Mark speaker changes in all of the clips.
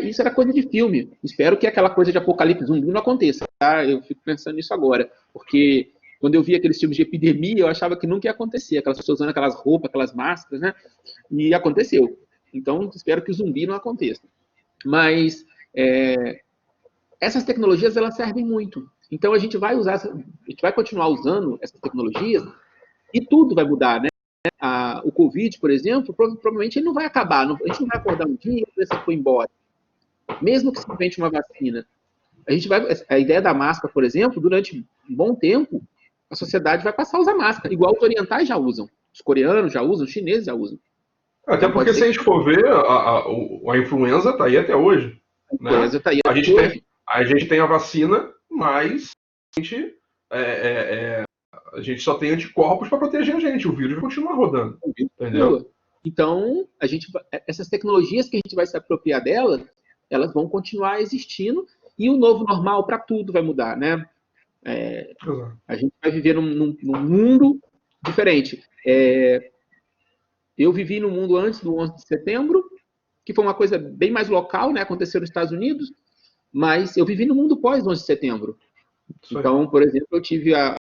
Speaker 1: isso era coisa de filme. Espero que aquela coisa de apocalipse zumbi não aconteça, tá? Eu fico pensando nisso agora, porque quando eu vi aqueles filmes de epidemia, eu achava que nunca ia acontecer, aquelas pessoas usando aquelas roupas, aquelas máscaras, né? E aconteceu. Então, espero que o zumbi não aconteça. Mas essas tecnologias, elas servem muito. Então, a gente vai continuar usando essas tecnologias e tudo vai mudar, né? O Covid, por exemplo, provavelmente ele não vai acabar. A gente não vai acordar um dia e a doença foi embora. Mesmo que se invente uma vacina. A ideia da máscara, por exemplo, durante um bom tempo, a sociedade vai passar a usar máscara, igual os orientais já usam. Os coreanos já usam, os chineses já usam.
Speaker 2: Até
Speaker 1: Então,
Speaker 2: porque se a gente for ver, a influenza está aí até hoje.
Speaker 1: a
Speaker 2: Né?
Speaker 1: influenza está aí
Speaker 2: A
Speaker 1: até
Speaker 2: gente tem,
Speaker 1: hoje.
Speaker 2: a gente tem a vacina, mas a gente, a gente só tem anticorpos para proteger a gente. O vírus continua rodando. Entendeu?
Speaker 1: Então, essas tecnologias que a gente vai se apropriar delas, elas vão continuar existindo e o novo normal para tudo vai mudar, né? A gente vai viver num mundo diferente. Eu vivi no mundo antes do 11 de setembro, que foi uma coisa bem mais local, né? Aconteceu nos Estados Unidos, mas eu vivi no mundo pós 11 de setembro. Então, por exemplo, eu tive a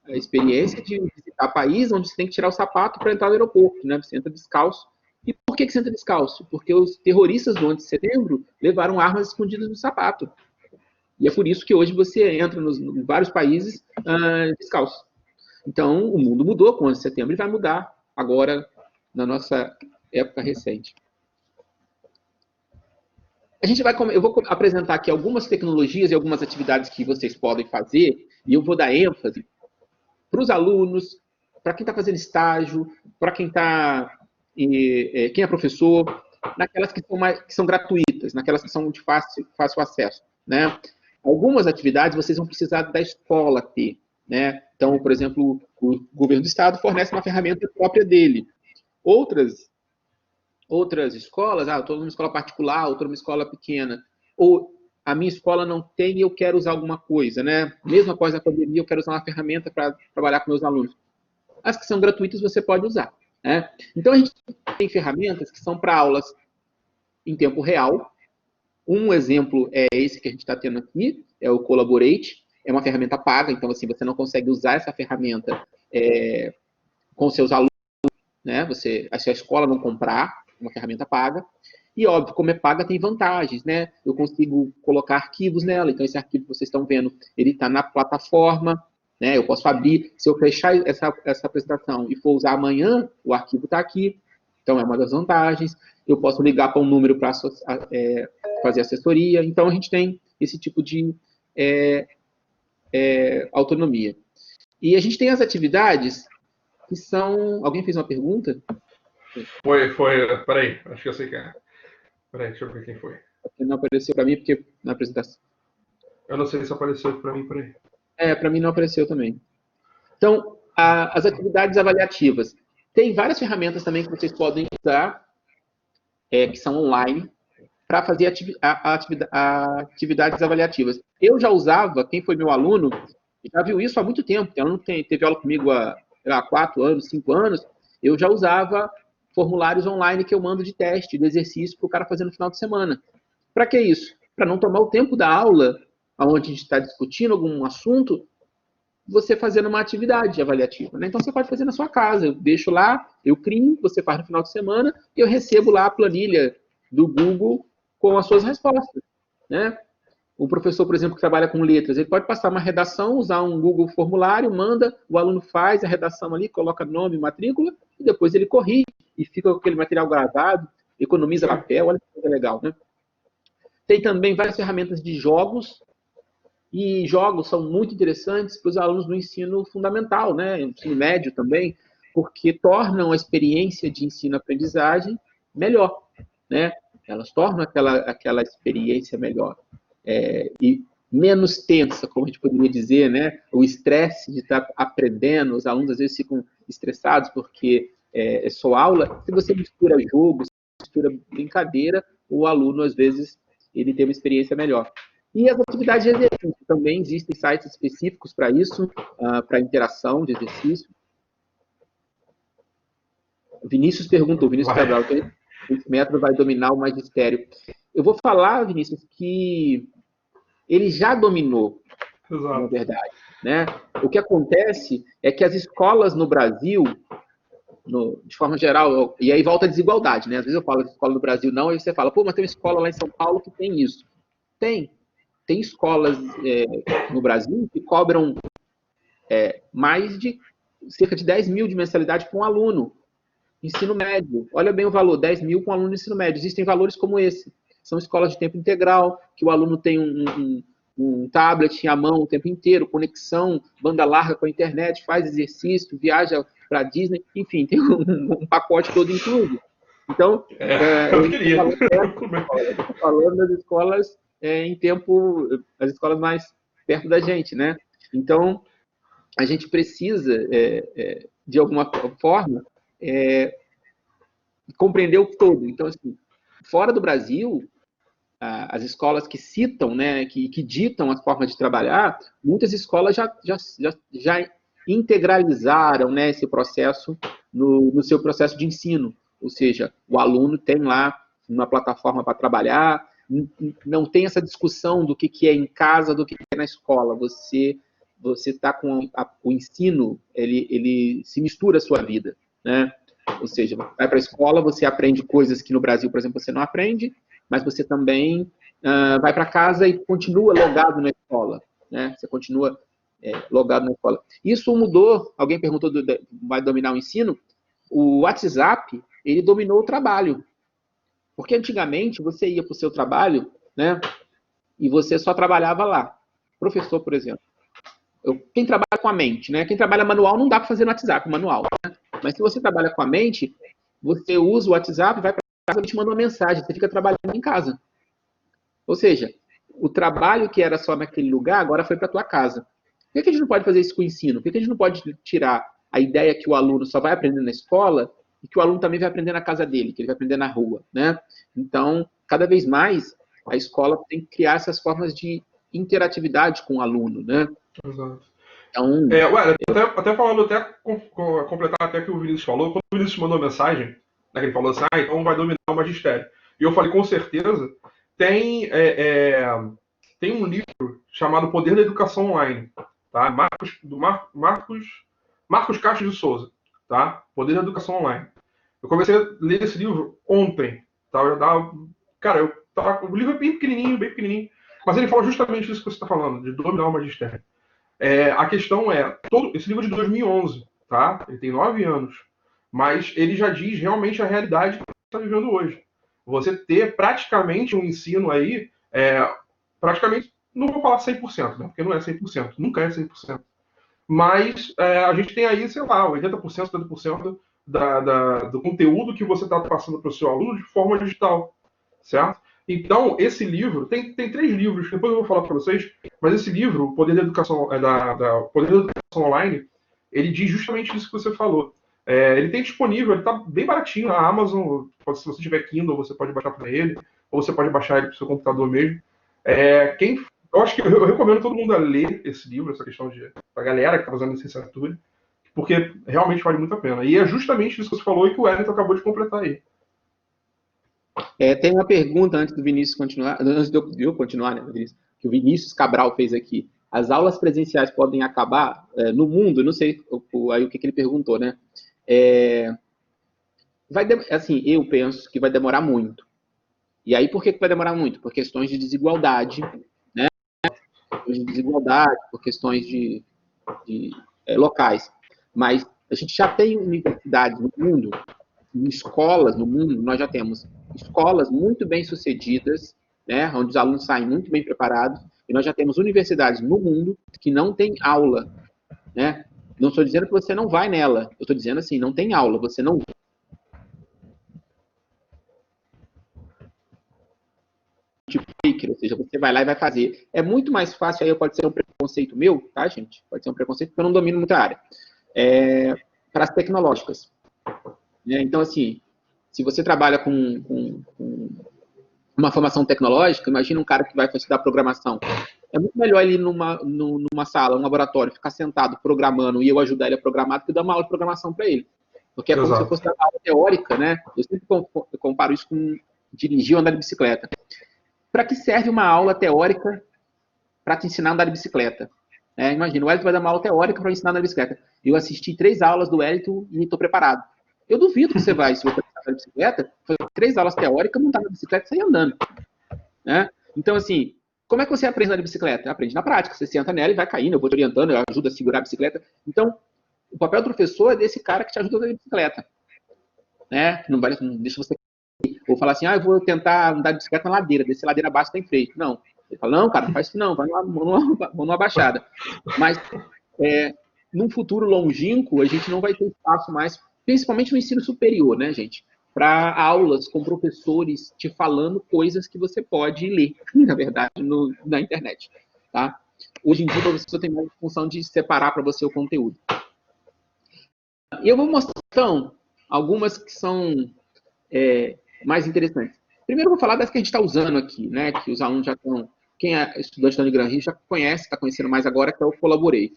Speaker 1: experiência de visitar país onde você tem que tirar o sapato para entrar no aeroporto, né? Você entra descalço. E por que você entra descalço? Porque os terroristas do 11 de setembro levaram armas escondidas no sapato. E é por isso que hoje você entra em vários países descalço. Então, o mundo mudou com o 11 de setembro e vai mudar agora na nossa época recente. Eu vou apresentar aqui algumas tecnologias e algumas atividades que vocês podem fazer, e eu vou dar ênfase para os alunos, para quem está fazendo estágio, para quem é professor, naquelas que são gratuitas, naquelas que são de fácil acesso, né? Algumas atividades vocês vão precisar da escola ter, né? Então, por exemplo, o governo do estado fornece uma ferramenta própria dele. Outras escolas, eu estou numa escola particular, ou estou numa escola pequena, ou a minha escola não tem e eu quero usar alguma coisa, né? Mesmo após a pandemia, eu quero usar uma ferramenta para trabalhar com meus alunos. As que são gratuitas você pode usar, né? Então, a gente tem ferramentas que são para aulas em tempo real. Um exemplo é esse que a gente está tendo aqui, é o Collaborate. É uma ferramenta paga, então, assim, você não consegue usar essa ferramenta com seus alunos, né? Se a escola não comprar uma ferramenta paga. E, óbvio, como é paga, tem vantagens, né? Eu consigo colocar arquivos nela, então esse arquivo que vocês estão vendo, ele está na plataforma, né? Eu posso abrir, se eu fechar essa apresentação e for usar amanhã, o arquivo está aqui, então é uma das vantagens. Eu posso ligar para um número para fazer assessoria, então a gente tem esse tipo de autonomia. E a gente tem as atividades que são... Alguém fez uma pergunta?
Speaker 2: Peraí, acho que eu sei quem é. Peraí, deixa eu ver quem foi.
Speaker 1: Não apareceu para mim, porque na apresentação...
Speaker 2: Eu não sei se apareceu para mim, peraí.
Speaker 1: Para mim não apareceu também. Então, as atividades avaliativas. Tem várias ferramentas também que vocês podem usar, que são online, para fazer atividades avaliativas. Eu já usava, quem foi meu aluno, já viu isso há muito tempo. Tem aluno que teve aula comigo há 4 anos, 5 anos, eu já usava formulários online que eu mando de teste, de exercício, para o cara fazer no final de semana. Para que isso? Para não tomar o tempo da aula, onde a gente está discutindo algum assunto, você fazendo uma atividade avaliativa, né? Então, você pode fazer na sua casa. Eu deixo lá, eu crio, você faz no final de semana, e eu recebo lá a planilha do Google com as suas respostas, né? O professor, por exemplo, que trabalha com letras, ele pode passar uma redação, usar um Google formulário, manda, o aluno faz a redação ali, coloca nome, matrícula, e depois ele corrige, e fica com aquele material gravado, economiza papel, olha que coisa legal, né? Tem também várias ferramentas de jogos, e jogos são muito interessantes para os alunos do ensino fundamental, né? Ensino médio também, porque tornam a experiência de ensino-aprendizagem melhor, né? Elas tornam aquela experiência melhor. E menos tensa, como a gente poderia dizer, né? O estresse de estar aprendendo, os alunos às vezes ficam estressados porque é só aula. Se você mistura jogo, mistura brincadeira, o aluno às vezes ele tem uma experiência melhor. E as atividades de exercício, também existem sites específicos para isso, para interação de exercício. Vinícius perguntou, Vinícius Cabral, que método vai dominar o magistério? eu vou falar, Vinícius, que ele já dominou,
Speaker 2: Exato.
Speaker 1: na verdade, né? O que acontece é que as escolas no Brasil, de forma geral, e aí volta a desigualdade, né? Às vezes eu falo que escola no Brasil não, aí você fala, pô, mas tem uma escola lá em São Paulo que tem isso. Tem escolas no Brasil que cobram mais de cerca de 10 mil de mensalidade para um aluno. Ensino médio, olha bem o valor, 10 mil com um aluno de ensino médio. Existem valores como esse. São escolas de tempo integral, que o aluno tem um tablet à mão o tempo inteiro, conexão, banda larga com a internet, faz exercício, viaja para a Disney, enfim, tem um pacote todo incluído. Então,
Speaker 2: eu queria.
Speaker 1: Eu estou falando das escolas em tempo, as escolas mais perto da gente, né? Então, a gente precisa, de alguma forma, compreender o todo. Então, assim, fora do Brasil, as escolas que citam, né, que ditam as formas de trabalhar, muitas escolas já integralizaram, né, esse processo no seu processo de ensino. Ou seja, o aluno tem lá uma plataforma para trabalhar, não tem essa discussão do que é em casa, do que é na escola. Você está com o ensino, ele se mistura à sua vida, né? Ou seja, vai para a escola, você aprende coisas que no Brasil, por exemplo, você não aprende, mas você também vai para casa e continua logado na escola, né? Você continua logado na escola. Isso mudou, alguém perguntou, vai dominar o ensino? O WhatsApp, ele dominou o trabalho. Porque antigamente você ia para o seu trabalho, né? E você só trabalhava lá. Professor, por exemplo. Quem trabalha com a mente, né? Quem trabalha manual não dá para fazer no WhatsApp, manual. Né? Mas se você trabalha com a mente, você usa o WhatsApp, vai para casa e te manda uma mensagem, você fica trabalhando em casa. Ou seja, o trabalho que era só naquele lugar, agora foi para a tua casa. Por que a gente não pode fazer isso com o ensino? Por que a gente não pode tirar a ideia que o aluno só vai aprender na escola e que o aluno também vai aprender na casa dele, que ele vai aprender na rua, né? Então, cada vez mais, a escola tem que criar essas formas de interatividade com o aluno, né?
Speaker 2: Exato.
Speaker 1: Então,
Speaker 2: até falando, completar até o que o Vinícius falou, quando o Vinícius mandou a mensagem, né, que ele falou assim, então vai dominar o magistério. E eu falei, com certeza, tem um livro chamado Poder da Educação Online, tá? Marcos Castro de Souza, tá? Poder da Educação Online. Eu comecei a ler esse livro ontem, tá? O livro é bem pequenininho, mas ele fala justamente isso que você está falando, de dominar o magistério. A questão esse livro é de 2011, tá? Ele tem 9 anos, mas ele já diz realmente a realidade que você está vivendo hoje. Você ter praticamente um ensino aí, praticamente, não vou falar 100%, né? Porque não é 100%, nunca é 100%. Mas a gente tem aí, sei lá, 80%, 70% do conteúdo que você está passando para o seu aluno de forma digital, certo? Então, esse livro, tem 3 livros, depois eu vou falar para vocês, mas esse livro, o Poder da Educação, Poder da Educação Online, ele diz justamente isso que você falou. Ele tem disponível, ele está bem baratinho na Amazon, se você tiver Kindle, você pode baixar para ele, ou você pode baixar ele para o seu computador mesmo. Eu acho que eu recomendo todo mundo a ler esse livro, essa questão da galera que está fazendo licenciatura, porque realmente vale muito a pena. E é justamente isso que você falou e que o Wellington acabou de completar aí.
Speaker 1: Tem uma pergunta antes do Vinícius continuar, antes de eu continuar, né, Vinícius, que o Vinícius Cabral fez aqui. As aulas presenciais podem acabar no mundo? Não sei aí o que ele perguntou, né? Assim, eu penso que vai demorar muito. E aí, por que vai demorar muito? Por questões de desigualdade, né? Por questões de locais. Mas a gente já tem universidades no mundo, escolas no mundo, nós já temos escolas muito bem sucedidas, né, onde os alunos saem muito bem preparados, e nós já temos universidades no mundo que não tem aula, né? Não estou dizendo que você não vai nela, eu estou dizendo assim, não tem aula, você não ou seja, você vai lá e vai fazer. É muito mais fácil, aí pode ser um preconceito meu, tá, gente? Pode ser um preconceito, porque eu não domino muita área. Para as tecnológicas. Então, assim, se você trabalha com uma formação tecnológica, imagina um cara que vai estudar programação. É muito melhor ele ir numa sala, um laboratório, ficar sentado programando e eu ajudar ele a programar do que dar uma aula de programação para ele. Porque é como se fosse uma aula teórica, né? Eu sempre comparo isso com dirigir ou andar de bicicleta. para que serve uma aula teórica para te ensinar a andar de bicicleta? Imagina, o Wellington vai dar uma aula teórica para ensinar a andar de bicicleta. Eu assisti 3 aulas do Wellington e estou preparado. Eu duvido que você vai, se você andar de bicicleta, fazer 3 aulas teóricas, montar na bicicleta e sair andando. Né? Então, assim, como é que você aprende a andar de bicicleta? Aprende na prática. Você senta nela e vai caindo, eu vou te orientando, eu ajudo a segurar a bicicleta. Então, o papel do professor é desse cara que te ajuda a andar de bicicleta. Né? Não deixa você... Ou falar assim, eu vou tentar andar de bicicleta na ladeira, descer a ladeira abaixo está em frente. Não. Ele fala, não, cara, não faz isso não, vai numa baixada. Mas, num futuro longínquo, a gente não vai ter espaço mais, principalmente no ensino superior, né, gente? Para aulas com professores te falando coisas que você pode ler, na verdade, na internet. Tá? Hoje em dia, você tem mais função de separar para você o conteúdo. E eu vou mostrar, então, algumas que são mais interessantes. Primeiro, eu vou falar das que a gente está usando aqui, né? Que os alunos já estão... Quem é estudante da Unigran Rio já conhece, está conhecendo mais agora, que é o Collaborate.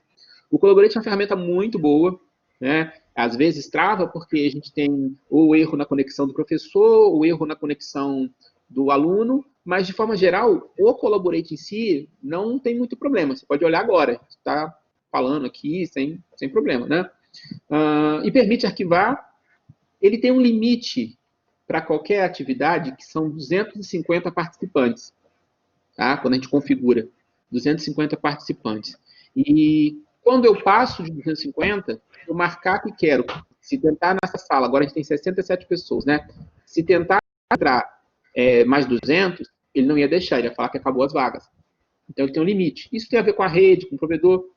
Speaker 1: O Collaborate é uma ferramenta muito boa, né? Às vezes trava porque a gente tem ou erro na conexão do professor, ou erro na conexão do aluno, mas, de forma geral, o Collaborate em si não tem muito problema. Você pode olhar agora, está falando aqui sem problema, né? E permite arquivar. Ele tem um limite para qualquer atividade que são 250 participantes, tá? Quando a gente configura 250 participantes. E quando eu passo de 250, eu marcar que quero, se tentar nessa sala, agora a gente tem 67 pessoas, né? Se tentar entrar mais 200, ele não ia deixar, ele ia falar que acabou as vagas. Então ele tem um limite. Isso tem a ver com a rede, com o provedor.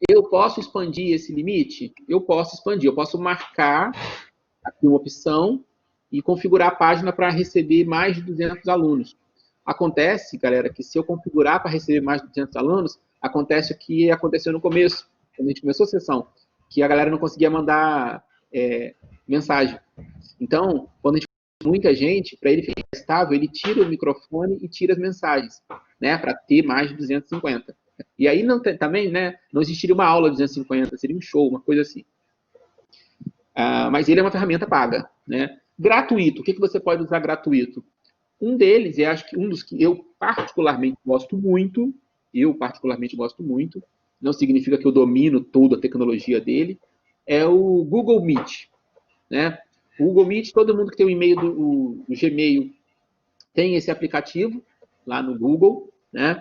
Speaker 1: Eu posso expandir esse limite? Eu posso expandir, eu posso marcar aqui uma opção e configurar a página para receber mais de 200 alunos. Acontece, galera, que se eu configurar para receber mais de 200 alunos, acontece o que aconteceu no começo, quando a gente começou a sessão, que a galera não conseguia mandar mensagem. Então, quando a gente tem muita gente, para ele ficar estável, ele tira o microfone e tira as mensagens, né, para ter mais de 250. E aí também, né, não existiria uma aula de 250, seria um show, uma coisa assim. Mas ele é uma ferramenta paga, né? Gratuito, o que você pode usar gratuito? Um deles, e acho que um dos que eu particularmente gosto muito, não significa que eu domino toda a tecnologia dele, é o Google Meet, né? O Google Meet, todo mundo que tem o e-mail do Gmail tem esse aplicativo lá no Google, né?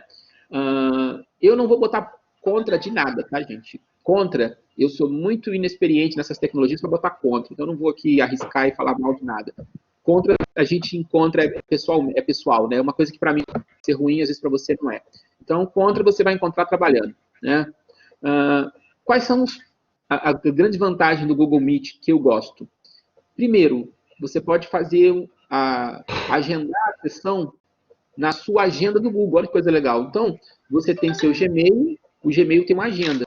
Speaker 1: Eu não vou botar contra de nada, tá, gente? Contra, eu sou muito inexperiente nessas tecnologias para botar contra, então eu não vou aqui arriscar e falar mal de nada. Contra, a gente encontra, é pessoal, né? Uma coisa que para mim pode ser ruim, às vezes para você não é. Então, contra você vai encontrar trabalhando, né? Quais são a grande vantagem do Google Meet que eu gosto? Primeiro, você pode fazer agendar a sessão na sua agenda do Google. Olha que coisa legal. Então, você tem seu Gmail, o Gmail tem uma agenda.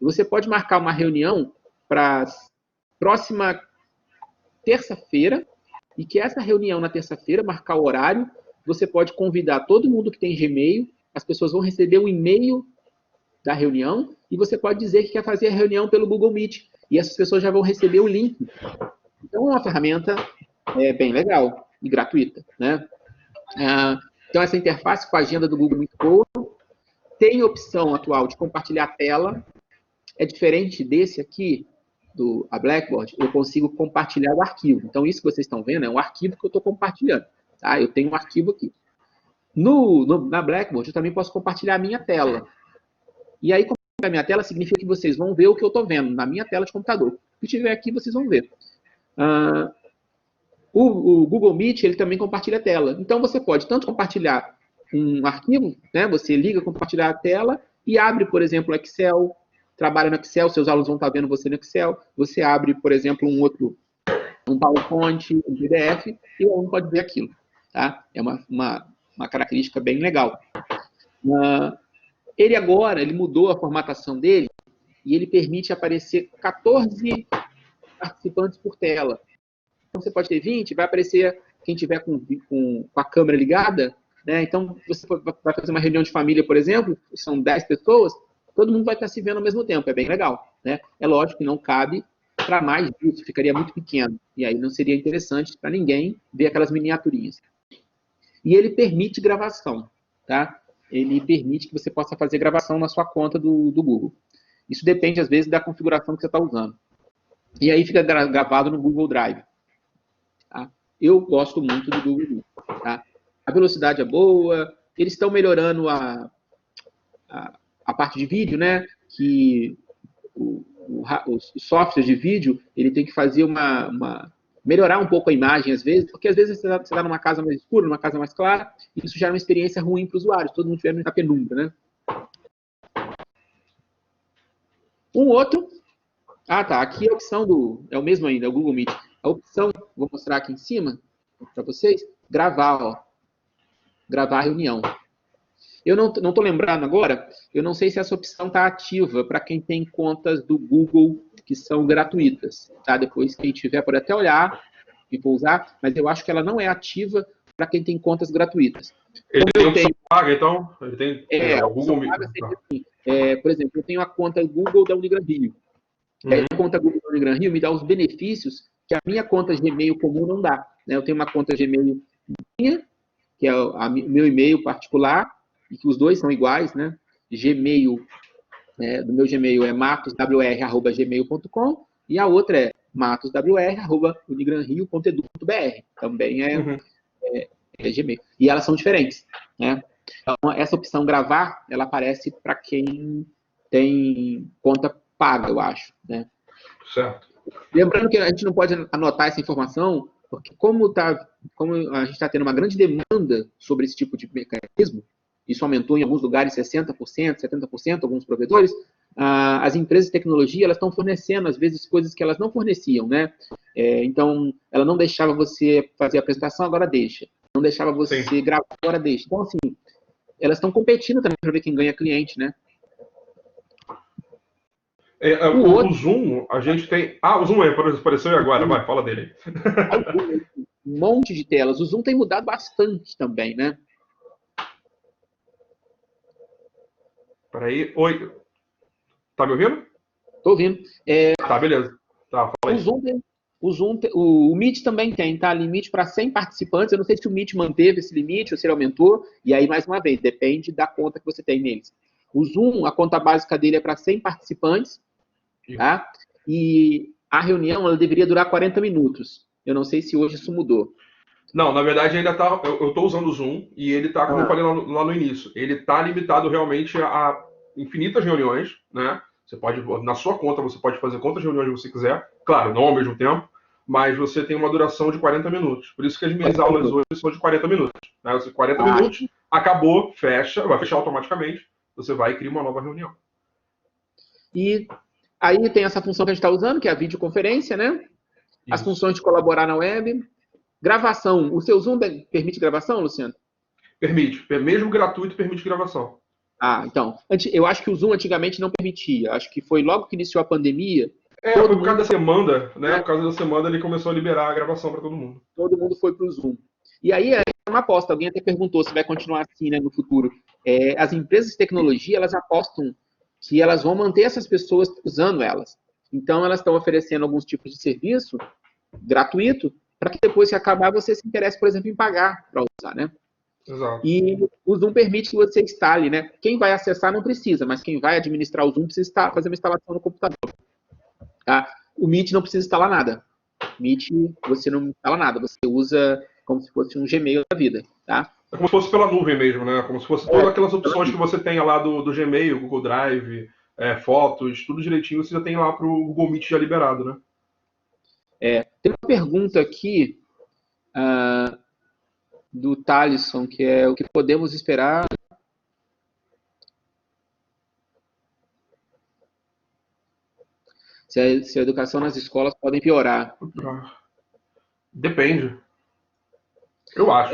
Speaker 1: Você pode marcar uma reunião para a próxima terça-feira, e que essa reunião na terça-feira, marcar o horário, você pode convidar todo mundo que tem Gmail, as pessoas vão receber o e-mail da reunião, e você pode dizer que quer fazer a reunião pelo Google Meet, e essas pessoas já vão receber o link. Então, é uma ferramenta bem legal e gratuita, né? Então, essa interface com a agenda do Google muito boa. Tem a opção atual de compartilhar a tela. É diferente desse aqui, a Blackboard, eu consigo compartilhar o arquivo. Então, isso que vocês estão vendo é um arquivo que eu estou compartilhando. Tá? Eu tenho um arquivo aqui. Na Blackboard, eu também posso compartilhar a minha tela. E aí, compartilhar a minha tela significa que vocês vão ver o que eu estou vendo na minha tela de computador. O que tiver aqui, vocês vão ver. O Google Meet, ele também compartilha a tela. Então, você pode tanto compartilhar um arquivo, né? Você liga, compartilhar a tela e abre, por exemplo, o Excel, trabalha no Excel, seus alunos vão estar vendo você no Excel. Você abre, por exemplo, um PowerPoint, um PDF, e o aluno pode ver aquilo. Tá? É uma característica bem legal. Ele mudou a formatação dele e ele permite aparecer 14 participantes por tela. Então, você pode ter 20, vai aparecer quem tiver com a câmera ligada, né? Então, você vai fazer uma reunião de família, por exemplo, são 10 pessoas, todo mundo vai estar se vendo ao mesmo tempo, é bem legal, né? É lógico que não cabe para mais disso, ficaria muito pequeno, e aí não seria interessante para ninguém ver aquelas miniaturinhas. E ele permite gravação, tá? Ele permite que você possa fazer gravação na sua conta do Google. Isso depende, às vezes, da configuração que você está usando. E aí fica gravado no Google Drive. Tá? Eu gosto muito do Google. Tá? A velocidade é boa, eles estão melhorando a parte de vídeo, né? Que os softwares de vídeo, ele tem que fazer melhorar um pouco a imagem, às vezes, porque às vezes você está numa casa mais escura, numa casa mais clara, e isso gera uma experiência ruim para o usuário, todo mundo estiver na penumbra, né? Um outro... Ah, tá. Aqui a opção é o mesmo ainda, é o Google Meet. A opção, vou mostrar aqui em cima para vocês, gravar, ó. Gravar a reunião. Eu não estou lembrando agora, eu não sei se essa opção está ativa para quem tem contas do Google que são gratuitas. Tá? Depois, quem tiver, pode até olhar e pousar, mas eu acho que ela não é ativa para quem tem contas gratuitas.
Speaker 2: Ele tem opção paga, então? Ele tem
Speaker 1: o Google Meet. Assim, por exemplo, eu tenho a conta Google da Unigran Rio. A conta Google da Unigran Rio me dá os benefícios que a minha conta Gmail comum não dá. Né? Eu tenho uma conta Gmail minha, que é o meu e-mail particular, e que os dois são iguais, né? Gmail, do meu Gmail é matoswr@gmail.com e a outra é matoswr@unigranrio.edu.br. Também é Gmail. E elas são diferentes, né? Então, essa opção gravar, ela aparece para quem tem conta paga, eu acho, né?
Speaker 2: Certo.
Speaker 1: Lembrando que a gente não pode anotar essa informação, porque como a gente está tendo uma grande demanda sobre esse tipo de mecanismo, isso aumentou em alguns lugares 60%, 70%, alguns provedores, as empresas de tecnologia, elas estão fornecendo, às vezes, coisas que elas não forneciam, né? Então, ela não deixava você fazer a apresentação, agora deixa. Não deixava você gravar, agora deixa. Então, assim, elas estão competindo também para ver quem ganha cliente, né?
Speaker 2: O Zoom, a gente tem... o Zoom apareceu agora, vai, fala dele.
Speaker 1: Um monte de telas. O Zoom tem mudado bastante também, né?
Speaker 2: Peraí, oi. Tá me ouvindo?
Speaker 1: Tô ouvindo.
Speaker 2: Tá, beleza. Tá, fala aí.
Speaker 1: O Meet também tem, tá? Limite para 100 participantes. Eu não sei se o Meet manteve esse limite ou se ele aumentou. E aí, mais uma vez, depende da conta que você tem neles. O Zoom, a conta básica dele é para 100 participantes, tá? E a reunião, ela deveria durar 40 minutos. Eu não sei se hoje isso mudou.
Speaker 2: Não, na verdade ainda tá. Eu estou usando o Zoom e ele tá, como eu falei lá no início, ele tá limitado realmente a infinitas reuniões, né? Você pode, na sua conta, você pode fazer quantas reuniões você quiser, claro, não ao mesmo tempo, mas você tem uma duração de 40 minutos. Por isso que as minhas aulas hoje são de 40 minutos. Né? 40 minutos, acabou, fecha, vai fechar automaticamente, você vai e cria uma nova reunião.
Speaker 1: E aí tem essa função que a gente está usando, que é a videoconferência, né? As funções de colaborar na web. Gravação. O seu Zoom permite gravação, Luciano?
Speaker 2: Permite. Mesmo gratuito, permite gravação.
Speaker 1: Então. Eu acho que o Zoom antigamente não permitia. Acho que foi logo que iniciou a pandemia.
Speaker 2: Foi por causa da semana, né? Por causa da semana ele começou a liberar a gravação para todo mundo.
Speaker 1: Todo mundo foi para o Zoom. E aí é uma aposta. Alguém até perguntou se vai continuar assim, né, no futuro. As empresas de tecnologia, elas apostam que elas vão manter essas pessoas usando elas. Então, elas estão oferecendo alguns tipos de serviço gratuito para que depois que acabar você se interesse, por exemplo, em pagar para usar, né?
Speaker 2: Exato.
Speaker 1: E o Zoom permite que você instale, né? Quem vai acessar não precisa, mas quem vai administrar o Zoom precisa fazer uma instalação no computador. Tá? O Meet não precisa instalar nada. Meet, você não instala nada, você usa como se fosse um Gmail da vida, tá?
Speaker 2: É como se fosse pela nuvem mesmo, né? Como se fosse todas aquelas opções que você tem lá do Gmail, Google Drive, fotos, tudo direitinho, você já tem lá para o Google Meet já liberado, né?
Speaker 1: Tem uma pergunta aqui do Thalisson, que é o que podemos esperar. Se a educação nas escolas podem piorar.
Speaker 2: Depende. Eu acho.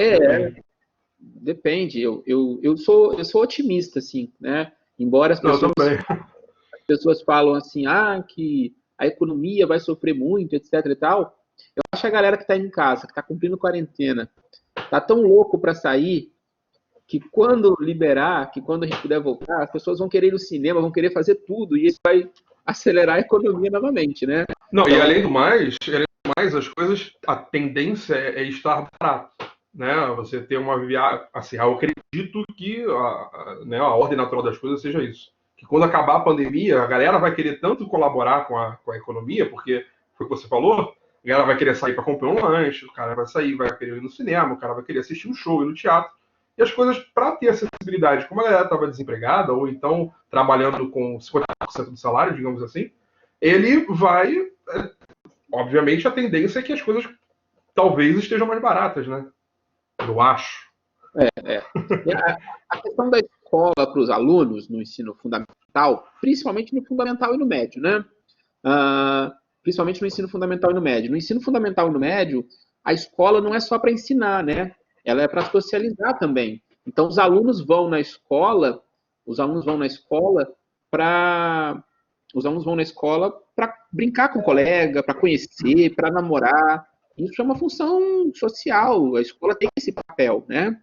Speaker 1: Depende. Eu sou otimista, assim, né? Embora as pessoas falam assim, que a economia vai sofrer muito, etc e tal. Eu acho que a galera que está em casa, que está cumprindo quarentena, está tão louco para sair que quando liberar, que quando a gente puder voltar, as pessoas vão querer ir no cinema, vão querer fazer tudo, e isso vai acelerar a economia novamente, né?
Speaker 2: Não, então, e além do mais, as coisas, a tendência é estar barato. né? Você ter uma viagem, assim, eu acredito que né, a ordem natural das coisas seja isso. Que quando acabar a pandemia, a galera vai querer tanto colaborar com a economia, porque foi o que você falou, a galera vai querer sair para comprar um lanche, o cara vai sair, vai querer ir no cinema, o cara vai querer assistir um show, ir no teatro. E as coisas, para ter acessibilidade, como a galera estava desempregada, ou então trabalhando com 50% do salário, digamos assim, ele vai. Obviamente, a tendência é que as coisas talvez estejam mais baratas, né? Eu acho.
Speaker 1: A questão da escola para os alunos no ensino fundamental, principalmente no fundamental e no médio, né? Principalmente no ensino fundamental e no médio. No ensino fundamental e no médio, a escola não é só para ensinar, né? Ela é para socializar também. Então, os alunos vão na escola para brincar com o colega, para conhecer, para namorar. Isso é uma função social. A escola tem esse papel, né?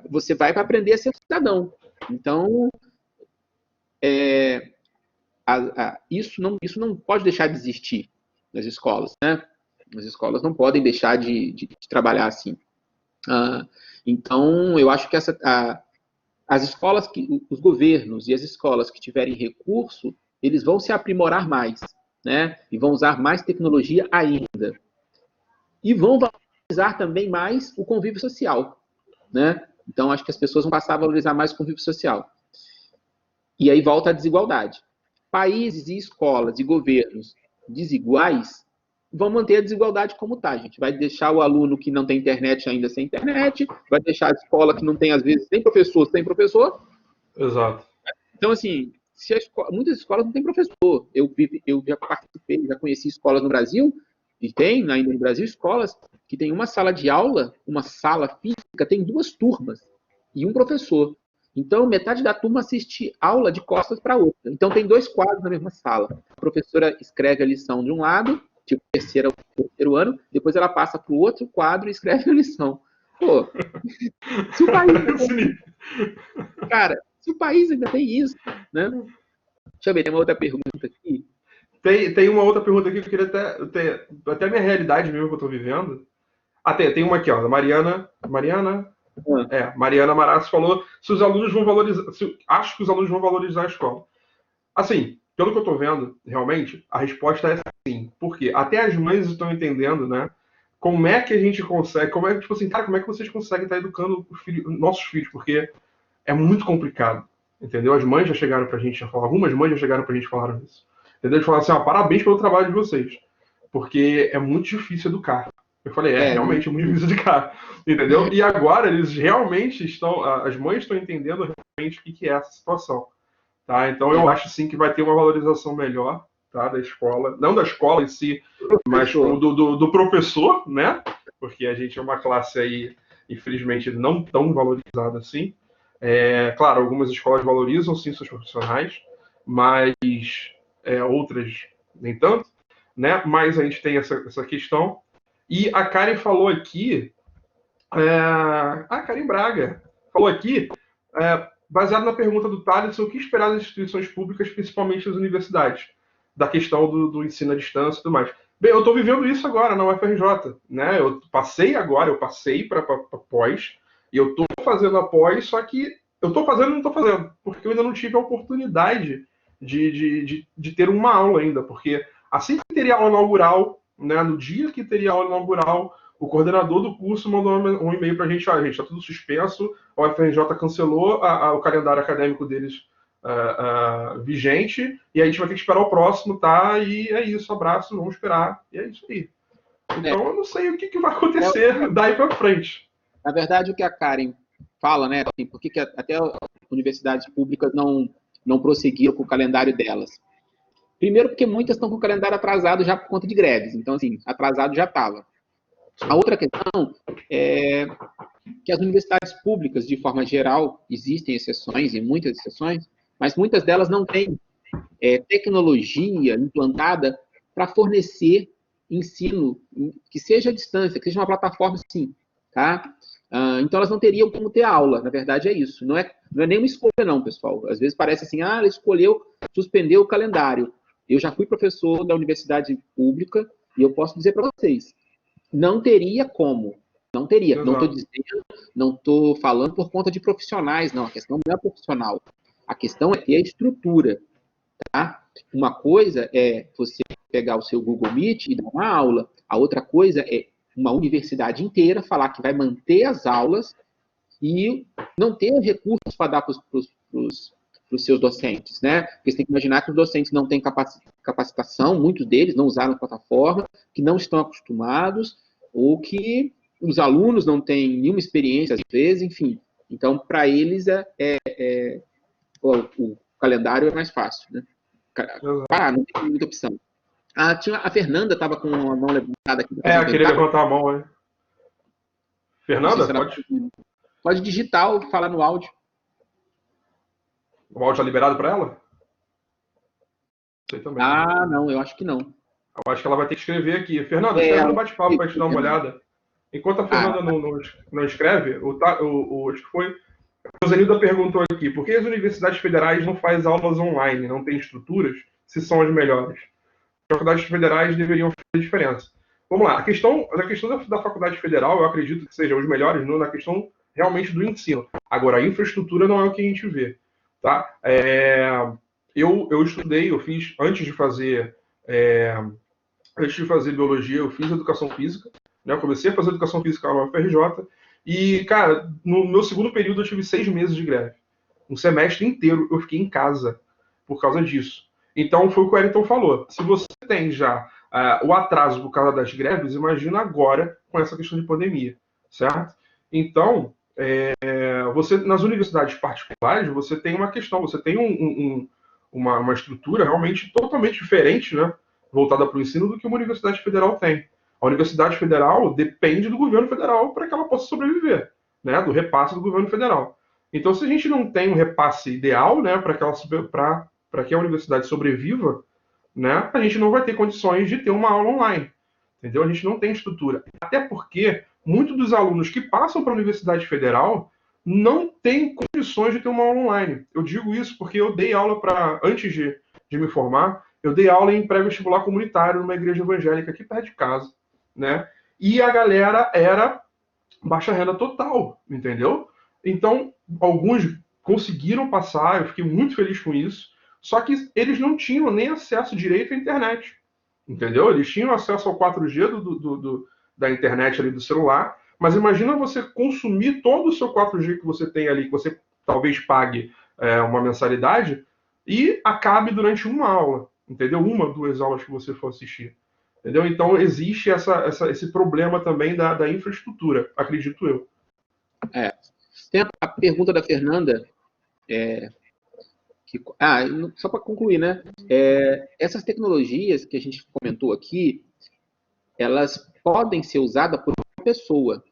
Speaker 1: Você vai para aprender a ser um cidadão. Então, isso não pode deixar de existir nas escolas, né? As escolas não podem deixar de trabalhar assim. Então, eu acho que as escolas, os governos e as escolas que tiverem recurso, eles vão se aprimorar mais, né? E vão usar mais tecnologia ainda. E vão valorizar também mais o convívio social, né? Então, acho que as pessoas vão passar a valorizar mais o convívio social. E aí volta a desigualdade. Países e escolas e governos desiguais vão manter a desigualdade como está. A gente vai deixar o aluno que não tem internet ainda sem internet, vai deixar a escola que não tem, às vezes, nem professor sem professor.
Speaker 2: Exato.
Speaker 1: Então, assim, muitas escolas não têm professor. Eu já participei, já conheci escolas no Brasil, e tem ainda no Brasil escolas que tem uma sala de aula, uma sala física, tem 2 turmas e um professor. Então, metade da turma assiste aula de costas para outra. Então, tem 2 quadros na mesma sala. A professora escreve a lição de um lado, tipo terceiro ano, depois ela passa para o outro quadro e escreve a lição. Pô, se o país ainda tem, cara, se o país ainda tem isso, né? Deixa eu ver, tem uma outra pergunta aqui.
Speaker 2: Tem uma outra pergunta aqui que eu queria até a minha realidade mesmo que eu estou vivendo. Tem uma aqui, ó, da Mariana. Mariana Marassi falou se os alunos vão valorizar. Acho que os alunos vão valorizar a escola. Assim, pelo que eu estou vendo, realmente, a resposta é sim. Por quê? Até as mães estão entendendo, né? Como é que a gente consegue. Como é que, tipo assim, cara, como é que vocês conseguem estar educando nossos filhos? Porque é muito complicado. Entendeu? As mães já chegaram pra gente, algumas mães já chegaram pra gente e falaram isso. Entendeu? Eles falaram assim, parabéns pelo trabalho de vocês. Porque é muito difícil educar. Eu falei, realmente é muito difícil educar. Entendeu? E agora eles realmente as mães estão entendendo realmente o que é essa situação. Tá? Então eu acho sim que vai ter uma valorização melhor, tá, da escola. Não da escola em si, mas do professor, né? Porque a gente é uma classe aí, infelizmente, não tão valorizada assim. Claro, algumas escolas valorizam sim seus profissionais, mas outras nem tanto, né? Mas a gente tem essa questão. E a Karen falou aqui, a Karen Braga falou aqui, baseado na pergunta do Thales, o que esperar das instituições públicas, principalmente das universidades, da questão do ensino à distância e tudo mais. Bem, eu estou vivendo isso agora na UFRJ, né? Eu passei para pós, e eu estou fazendo a pós, só que eu estou fazendo e não estou fazendo, porque eu ainda não tive a oportunidade de ter uma aula ainda, porque assim que teria aula inaugural, né, no dia que teria aula inaugural, o coordenador do curso mandou um e-mail para a gente, gente, está tudo suspenso, a UFRJ cancelou o calendário acadêmico deles vigente, e a gente vai ter que esperar o próximo, tá? E é isso, abraço, vamos esperar, e é isso aí. Então eu não sei o que vai acontecer daí para frente.
Speaker 1: Na verdade, o que a Karen fala, né, assim, por que até universidades públicas não prosseguiram com o calendário delas? Primeiro, porque muitas estão com o calendário atrasado já por conta de greves. Então, assim, atrasado já estava. A outra questão é que as universidades públicas, de forma geral, existem exceções, e muitas exceções, mas muitas delas não têm tecnologia implantada para fornecer ensino que seja à distância, que seja uma plataforma assim, tá? Então, elas não teriam como ter aula, na verdade é isso. Não é nenhuma escolha não, pessoal. Às vezes parece assim, ela escolheu suspender o calendário. Eu já fui professor da universidade pública e eu posso dizer para vocês, não teria como Não teria.
Speaker 2: Exato.
Speaker 1: Não estou dizendo, não estou falando por conta de profissionais, não. A questão não é profissional. A questão é ter a estrutura, tá? Uma coisa é você pegar o seu Google Meet e dar uma aula. A outra coisa é uma universidade inteira falar que vai manter as aulas e não ter recursos para dar para os seus docentes, né? Porque você tem que imaginar que os docentes não têm capacitação, muitos deles não usaram a plataforma, que não estão acostumados, ou que os alunos não têm nenhuma experiência, às vezes, enfim. Então, para eles, o calendário é mais fácil, né? Não tem muita opção. A Fernanda estava com a mão levantada aqui.
Speaker 2: Queria levantar a mão, né? Fernanda,
Speaker 1: pode digitar ou falar no áudio.
Speaker 2: O áudio está liberado para ela? Sei também.
Speaker 1: Não, eu acho que não.
Speaker 2: Eu acho que ela vai ter que escrever aqui. Fernanda, escreve no bate-papo para a gente dar uma olhada. Enquanto a Fernanda não escreve, acho que foi. O Zenilda perguntou aqui, por que as universidades federais não fazem aulas online, não têm estruturas, se são as melhores? As faculdades federais deveriam fazer diferença. Vamos lá, a questão da faculdade federal, eu acredito que sejam os melhores na questão realmente do ensino. Agora, a infraestrutura não é o que a gente vê. Tá? Eu estudei, eu fiz, antes de fazer biologia, eu fiz educação física, né? Eu comecei a fazer educação física na UFRJ, e, cara, no meu segundo período eu tive 6 meses de greve. Um semestre inteiro eu fiquei em casa por causa disso. Então, foi o que o Wellington falou. Se você tem já o atraso por causa das greves, imagina agora com essa questão de pandemia, certo? Então, você nas universidades particulares, você tem uma questão, você tem uma estrutura realmente totalmente diferente, né, voltada para o ensino do que uma universidade federal tem. A Universidade Federal depende do governo federal para que ela possa sobreviver, né, do repasse do governo federal. Então, se a gente não tem um repasse ideal, né, para que a universidade sobreviva, né, a gente não vai ter condições de ter uma aula online. Entendeu? A gente não tem estrutura. Até porque muitos dos alunos que passam para a Universidade Federal não têm condições de ter uma aula online. Eu digo isso porque eu dei aula antes de me formar, eu dei aula em pré-vestibular comunitário numa igreja evangélica aqui perto de casa, né? E a galera era baixa renda total, entendeu? Então, alguns conseguiram passar, eu fiquei muito feliz com isso, só que eles não tinham nem acesso direito à internet, entendeu? Eles tinham acesso ao 4G da internet ali do celular, mas imagina você consumir todo o seu 4G que você tem ali, que você talvez pague uma mensalidade, e acabe durante uma aula, entendeu? 1, 2 aulas que você for assistir. Entendeu? Então, existe esse problema também da infraestrutura, acredito eu.
Speaker 1: Tem a pergunta da Fernanda, só para concluir, né? Essas tecnologias que a gente comentou aqui, elas podem ser usadas por uma pessoa,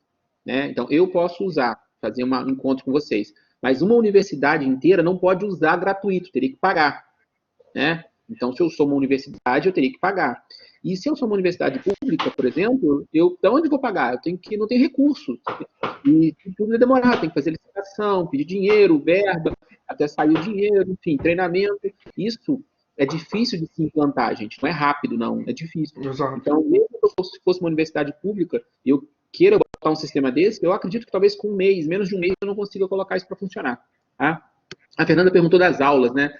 Speaker 1: né? Então, eu posso usar, fazer um encontro com vocês, mas uma universidade inteira não pode usar gratuito, teria que pagar, né? Então, se eu sou uma universidade, eu teria que pagar. E se eu sou uma universidade pública, por exemplo, de onde eu vou pagar? Não tenho recurso. E tudo vai demorar, tem que fazer licitação, pedir dinheiro, verba, até sair o dinheiro, enfim, treinamento. Isso é difícil de se implantar, gente. Não é rápido, não. É difícil.
Speaker 2: Exato.
Speaker 1: Então, mesmo se fosse uma universidade pública e eu queira botar um sistema desse, eu acredito que talvez com menos de um mês, eu não consiga colocar isso para funcionar. Tá? A Fernanda perguntou das aulas, né?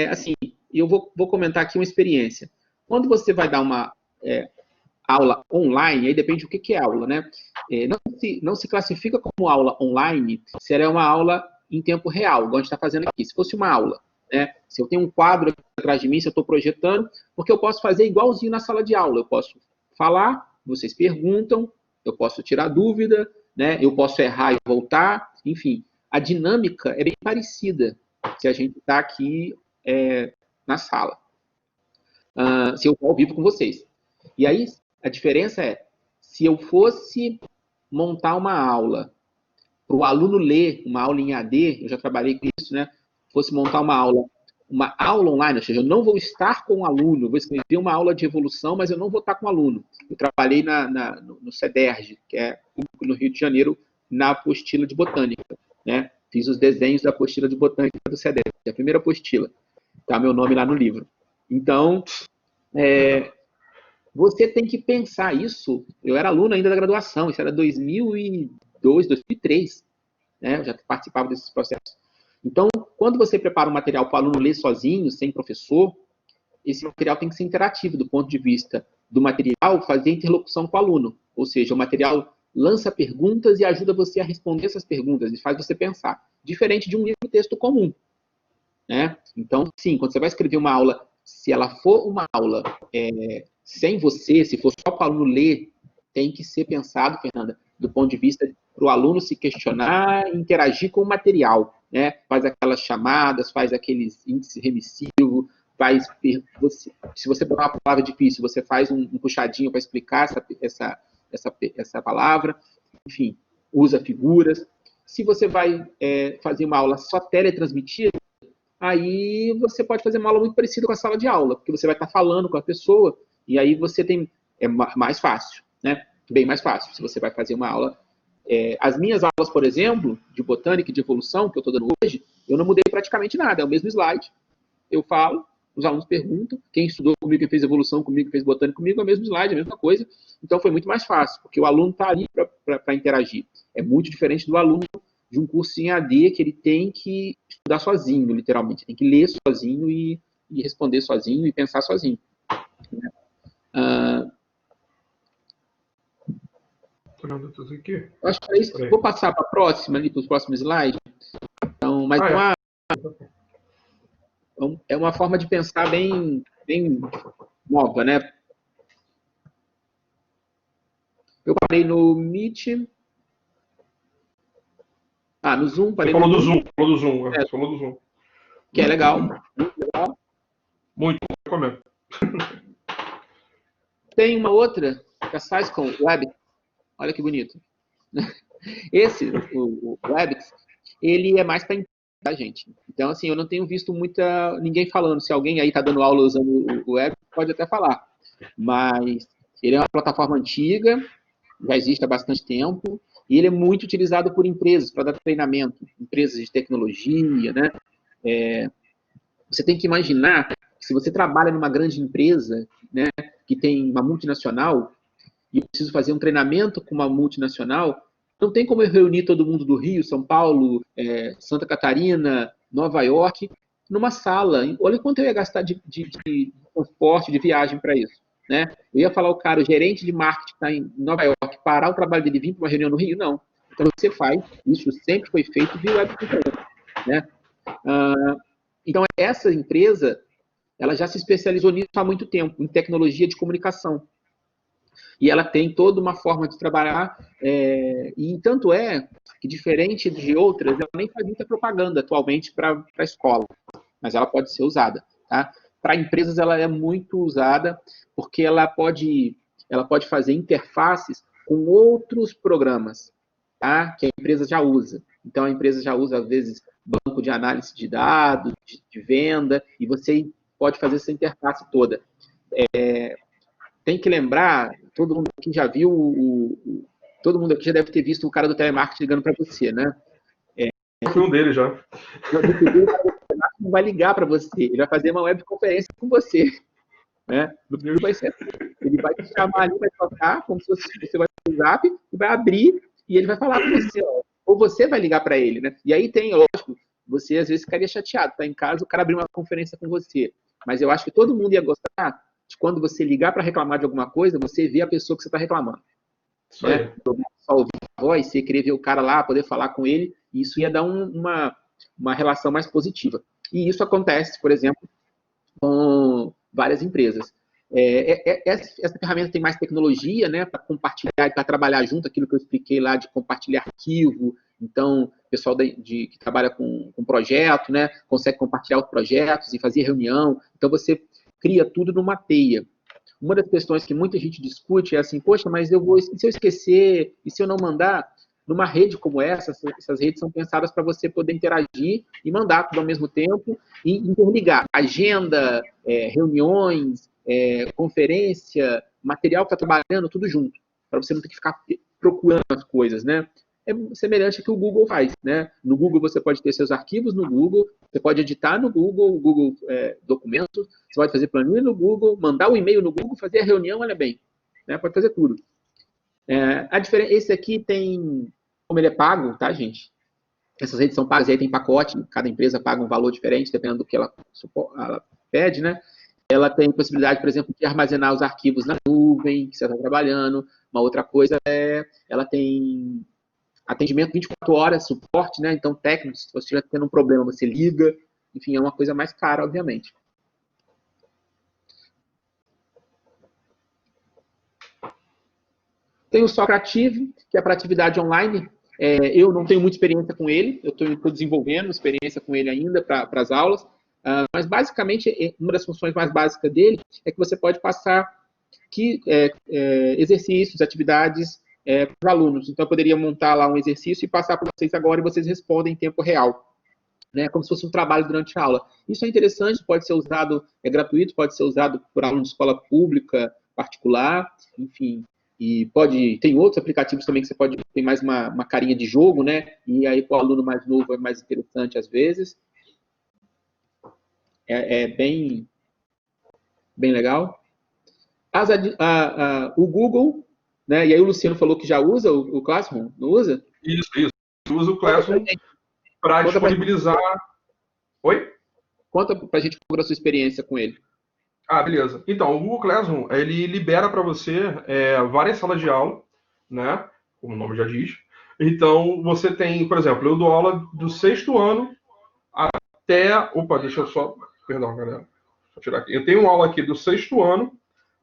Speaker 1: Assim, eu vou comentar aqui uma experiência. Quando você vai dar uma aula online, aí depende do que é aula, né? Não se classifica como aula online se ela é uma aula em tempo real, igual a gente está fazendo aqui. Se fosse uma aula, né? Se eu tenho um quadro aqui atrás de mim, se eu estou projetando, porque eu posso fazer igualzinho na sala de aula. Eu posso falar, vocês perguntam, eu posso tirar dúvida, né? Eu posso errar e voltar, enfim. A dinâmica é bem parecida se a gente está aqui na sala. Se eu estou ao vivo com vocês. E aí, a diferença é, se eu fosse montar uma aula para o aluno ler, uma aula em AD, eu já trabalhei com isso, né? Fosse montar uma aula online, ou seja, eu não vou estar com o aluno, vou escrever uma aula de evolução, mas eu não vou estar com o aluno. Eu trabalhei no CEDERJ, que é no Rio de Janeiro, na apostila de botânica, né? Fiz os desenhos da apostila de botânica do CEDERJ, a primeira apostila. Tá meu nome lá no livro. Então, você tem que pensar isso. Eu era aluno ainda da graduação, isso era 2002, 2003, né? Eu já participava desses processos. Então, quando você prepara um material para o aluno ler sozinho, sem professor, esse material tem que ser interativo do ponto de vista do material, fazer interlocução com o aluno. Ou seja, o material lança perguntas e ajuda você a responder essas perguntas, e faz você pensar. Diferente de um livro de texto comum, né? Então, sim, quando você vai escrever uma aula, se ela for uma aula sem você, se for só para o aluno ler, tem que ser pensado, Fernanda, do ponto de vista para o aluno se questionar e interagir com o material, né? Faz aquelas chamadas, faz aqueles índices remissivos, faz, se você botar uma palavra difícil, você faz um puxadinho para explicar essa palavra, enfim, usa figuras. Se você vai fazer uma aula só teletransmitida, aí você pode fazer uma aula muito parecida com a sala de aula, porque você vai estar falando com a pessoa, e aí você tem, mais fácil, né? Bem mais fácil, se você vai fazer uma aula. As minhas aulas, por exemplo, de botânica e de evolução, que eu estou dando hoje, eu não mudei praticamente nada, é o mesmo slide, eu falo, os alunos perguntam, quem estudou comigo, quem fez evolução comigo, quem fez botânica comigo, é o mesmo slide, a mesma coisa, então foi muito mais fácil, porque o aluno está ali para interagir. É muito diferente do aluno de um curso em AD, que ele tem que estudar sozinho, literalmente, tem que ler sozinho e responder sozinho e pensar sozinho. Eu acho que é isso. Vou passar para a próxima, ali para os próximos slides. Então, mas é uma forma de pensar bem nova, né? Eu parei no Meet. No Zoom, parei
Speaker 2: no
Speaker 1: Zoom.
Speaker 2: Falou do Zoom, falou do Zoom.
Speaker 1: Que é legal. Muito legal.
Speaker 2: Muito, recomendo.
Speaker 1: Tem uma outra, que é a SciCon Webex. Olha que bonito. Esse, o Webex, ele é mais para tá, gente? Então, assim, eu não tenho visto ninguém falando. Se alguém aí está dando aula usando o Webex, pode até falar. Mas ele é uma plataforma antiga, já existe há bastante tempo, e ele é muito utilizado por empresas para dar treinamento, empresas de tecnologia, né? Você tem que imaginar que se você trabalha numa grande empresa, né, que tem uma multinacional, e eu preciso fazer um treinamento com uma multinacional, não tem como eu reunir todo mundo do Rio, São Paulo, Santa Catarina, Nova York, numa sala. Olha quanto eu ia gastar de transporte, de viagem para isso. Né? Eu ia falar o cara, o gerente de marketing está em Nova York, parar o trabalho dele e vir para uma reunião no Rio? Não. Então você faz, isso sempre foi feito via webconferência. Né? Então essa empresa, ela já se especializou nisso há muito tempo, em tecnologia de comunicação. E ela tem toda uma forma de trabalhar, e tanto é que, diferente de outras, ela nem faz muita propaganda atualmente para a escola, mas ela pode ser usada. Tá? Para empresas, ela é muito usada, porque ela pode fazer interfaces com outros programas, tá? Que a empresa já usa. Então, a empresa já usa, às vezes, banco de análise de dados, de venda, e você pode fazer essa interface toda. Tem que lembrar, todo mundo aqui já viu, todo mundo aqui já deve ter visto o cara do telemarketing ligando para você, né?
Speaker 2: Eu fui um deles já.
Speaker 1: Não vai ligar para você, ele vai fazer uma webconferência com você. Né? Ele vai te chamar ali, vai tocar, como se você vai no Zap, e vai abrir, e ele vai falar com você. Ó. Ou você vai ligar para ele, né? E aí tem, lógico, você às vezes ficaria chateado, tá em casa, o cara abrir uma conferência com você. Mas eu acho que todo mundo ia gostar de quando você ligar para reclamar de alguma coisa, você vê a pessoa que você está reclamando.
Speaker 2: Isso aí. Né?
Speaker 1: Só ouvir a voz, você querer ver o cara lá, poder falar com ele, e isso ia dar uma relação mais positiva. E isso acontece, por exemplo, com várias empresas. Essa ferramenta tem mais tecnologia, né, para compartilhar e para trabalhar junto, aquilo que eu expliquei lá de compartilhar arquivo. Então, o pessoal que trabalha com projeto, né, consegue compartilhar os projetos e fazer reunião. Então, você cria tudo numa teia. Uma das questões que muita gente discute é assim, poxa, mas se eu esquecer e se eu não mandar? Numa rede como essas redes são pensadas para você poder interagir e mandar tudo ao mesmo tempo e interligar agenda, reuniões, conferência, material que está trabalhando, tudo junto, para você não ter que ficar procurando as coisas, né? é semelhante ao que o Google faz, né? No Google você pode ter seus arquivos no Google, você pode editar no Google, o Google Documentos, você pode fazer planilha no Google, mandar o e-mail no Google, fazer a reunião, olha bem, né? Pode fazer tudo. A diferença, esse aqui tem, como ele é pago, tá, gente? Essas redes são pagas, aí tem pacote, cada empresa paga um valor diferente, dependendo do que ela pede, né? Ela tem possibilidade, por exemplo, de armazenar os arquivos na nuvem, que você está trabalhando. Uma outra coisa ela tem atendimento 24 horas, suporte, né? Então, técnico, se você estiver tendo um problema, você liga. Enfim, é uma coisa mais cara, obviamente. Tem o Socrative, que é para atividade online. Eu não tenho muita experiência com ele, eu estou desenvolvendo experiência com ele ainda para as aulas, mas basicamente, uma das funções mais básicas dele é que você pode passar exercícios, atividades para os alunos. Então, eu poderia montar lá um exercício e passar para vocês agora e vocês respondem em tempo real. Né, como se fosse um trabalho durante a aula. Isso é interessante, pode ser usado, é gratuito, pode ser usado por aluno de escola pública, particular, enfim. E tem outros aplicativos também que você pode ter mais uma carinha de jogo, né? E aí para o aluno mais novo é mais interessante às vezes. É bem legal. O Google, né? E aí o Luciano falou que já usa o Classroom, não usa?
Speaker 2: Isso. Eu uso o Classroom para disponibilizar. Oi?
Speaker 1: Conta pra gente como foi a sua experiência com ele.
Speaker 2: Beleza. Então, o Google Classroom, ele libera para você várias salas de aula, né? Como o nome já diz. Então, você tem, por exemplo, eu dou aula do 6º ano até... Opa, deixa eu só... Perdão, galera. Deixa eu tirar aqui. Eu tenho aula aqui do 6º ano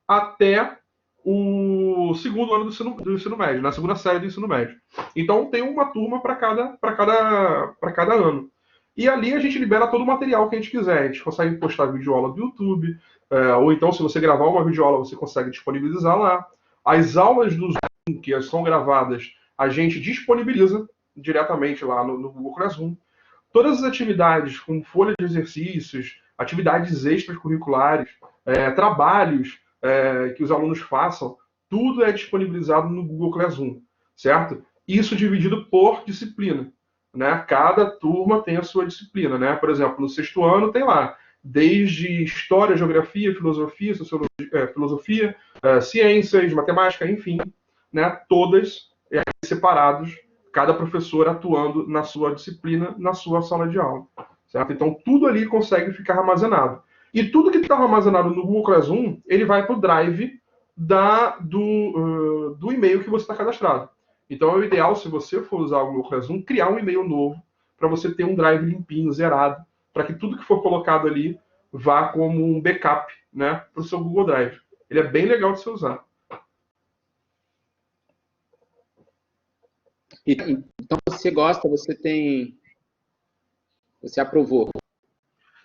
Speaker 2: até o 2º ano do ensino médio, na 2ª série do ensino médio. Então, tem uma turma para cada ano. E ali a gente libera todo o material que a gente quiser. A gente consegue postar videoaula do YouTube, ou então, se você gravar uma videoaula, você consegue disponibilizar lá. As aulas do Zoom, que são gravadas, a gente disponibiliza diretamente lá no Google Classroom. Todas as atividades, como folha de exercícios, atividades extracurriculares, trabalhos que os alunos façam, tudo é disponibilizado no Google Classroom, certo? Isso dividido por disciplina. Né? Cada turma tem a sua disciplina. Né? Por exemplo, no 6º ano tem lá desde história, geografia, filosofia, sociologia, ciências, matemática, enfim, né? Todas separados, cada professor atuando na sua disciplina, na sua sala de aula. Certo? Então, tudo ali consegue ficar armazenado. E tudo que está armazenado no Google Classroom, ele vai para o drive do e-mail que você está cadastrado. Então, é o ideal, se você for usar o Google Classroom, criar um e-mail novo, para você ter um drive limpinho, zerado, para que tudo que for colocado ali vá como um backup, né, para o seu Google Drive. Ele é bem legal de se usar.
Speaker 1: Então você gosta, você aprovou?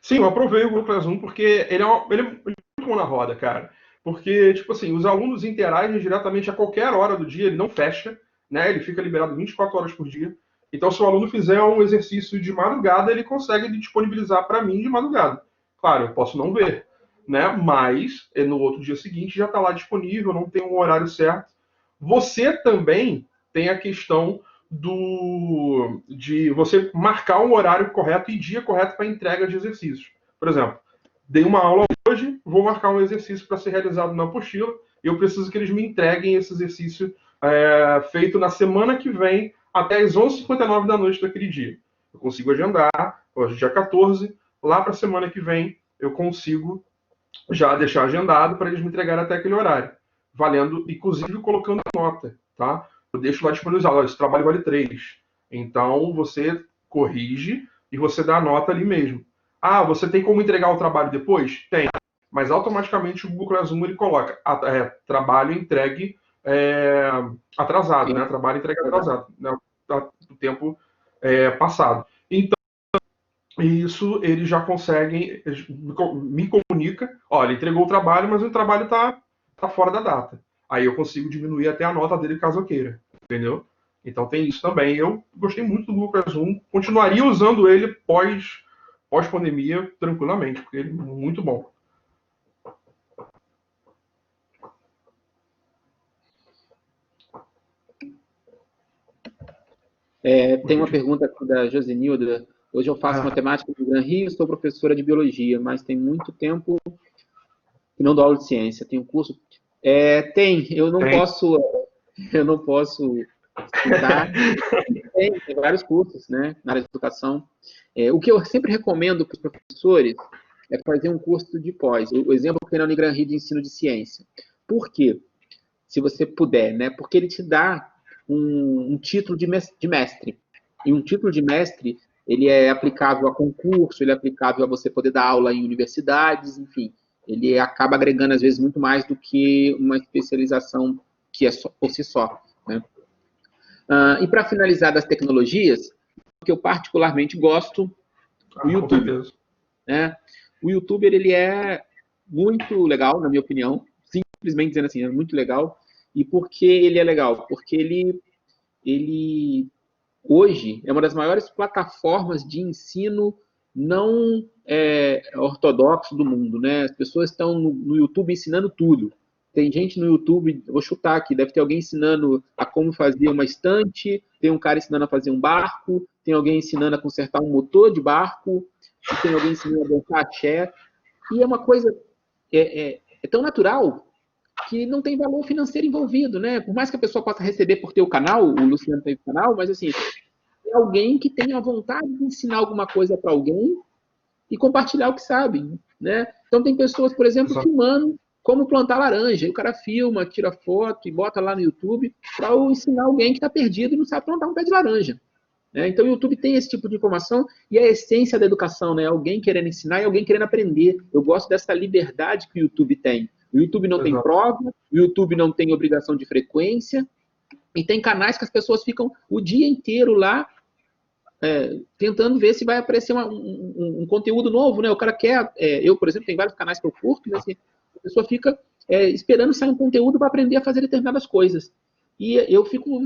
Speaker 2: Sim, eu aprovei o Google Classroom porque ele é muito bom na roda, cara. Porque, tipo assim, os alunos interagem diretamente a qualquer hora do dia, ele não fecha, né? Ele fica liberado 24 horas por dia. Então, se o aluno fizer um exercício de madrugada, ele consegue disponibilizar para mim de madrugada. Claro, eu posso não ver, né? Mas no outro dia seguinte já está lá disponível, não tem um horário certo. Você também tem a questão de você marcar um horário correto e dia correto para entrega de exercícios. Por exemplo, dei uma aula hoje, vou marcar um exercício para ser realizado na apostila, e eu preciso que eles me entreguem esse exercício feito na semana que vem, até as 11h59 da noite daquele dia. Eu consigo agendar, hoje é dia 14, lá para a semana que vem, eu consigo já deixar agendado para eles me entregarem até aquele horário. Valendo, inclusive colocando nota, tá? Eu deixo lá disponibilizado, esse trabalho vale 3. Então, você corrige e você dá a nota ali mesmo. Você tem como entregar o trabalho depois? Tem. Mas automaticamente o Google Classroom ele coloca trabalho entregue atrasado, né? Trabalho entregue atrasado, né? Do tempo passado. Então, isso eles já conseguem, me comunica, olha, entregou o trabalho, mas o trabalho está fora da data. Aí eu consigo diminuir até a nota dele caso eu queira, entendeu? Então tem isso também. Eu gostei muito do Google Classroom, continuaria usando ele pós-pandemia tranquilamente, porque ele é muito bom.
Speaker 1: Tem uma pergunta aqui da Josenilda. Hoje eu faço
Speaker 2: Ah,
Speaker 1: matemática no Gran Rio, sou professora de biologia, mas tem muito tempo que não dou aula de ciência. Tem um curso. Tem,
Speaker 2: tem.
Speaker 1: eu não posso citar. Tem vários cursos, né, na área de educação. O que eu sempre recomendo para os professores é fazer um curso de pós. O exemplo que tem na Unigran Rio de ensino de ciência. Por quê? Se você puder, né? Porque ele te dá um título de mestre. E um título de mestre, ele é aplicável a concurso, ele é aplicável a você poder dar aula em universidades, enfim. Ele acaba agregando, às vezes, muito mais do que uma especialização que é só, por si só. Né? E para finalizar das tecnologias, o que eu particularmente gosto, o
Speaker 2: com
Speaker 1: YouTube.
Speaker 2: certeza.
Speaker 1: Né? O YouTuber, ele é muito legal, na minha opinião, simplesmente dizendo assim, é muito legal. E por que ele é legal? Porque ele hoje é uma das maiores plataformas de ensino não ortodoxo do mundo, né? As pessoas estão no YouTube ensinando tudo. Tem gente no YouTube, vou chutar aqui, deve ter alguém ensinando a como fazer uma estante, tem um cara ensinando a fazer um barco, tem alguém ensinando a consertar um motor de barco, e tem alguém ensinando a dançar axé. E é uma coisa tão natural que não tem valor financeiro envolvido, né? Por mais que a pessoa possa receber por ter o canal, o Luciano tem o canal, mas assim, é alguém que tem a vontade de ensinar alguma coisa para alguém e compartilhar o que sabe, né? Então tem pessoas, por exemplo,
Speaker 2: Exato.
Speaker 1: filmando como plantar laranja. E o cara filma, tira foto e bota lá no YouTube para ensinar alguém que está perdido e não sabe plantar um pé de laranja. Né? Então o YouTube tem esse tipo de informação e é a essência da educação, né? Alguém querendo ensinar e alguém querendo aprender. Eu gosto dessa liberdade que o YouTube tem. O YouTube não tem
Speaker 2: Exato.
Speaker 1: prova, o YouTube não tem obrigação de frequência, e tem canais que as pessoas ficam o dia inteiro lá tentando ver se vai aparecer um conteúdo novo, né? O cara quer. Eu, por exemplo, tem vários canais que eu curto, mas assim, a pessoa fica esperando sair um conteúdo para aprender a fazer determinadas coisas. E eu fico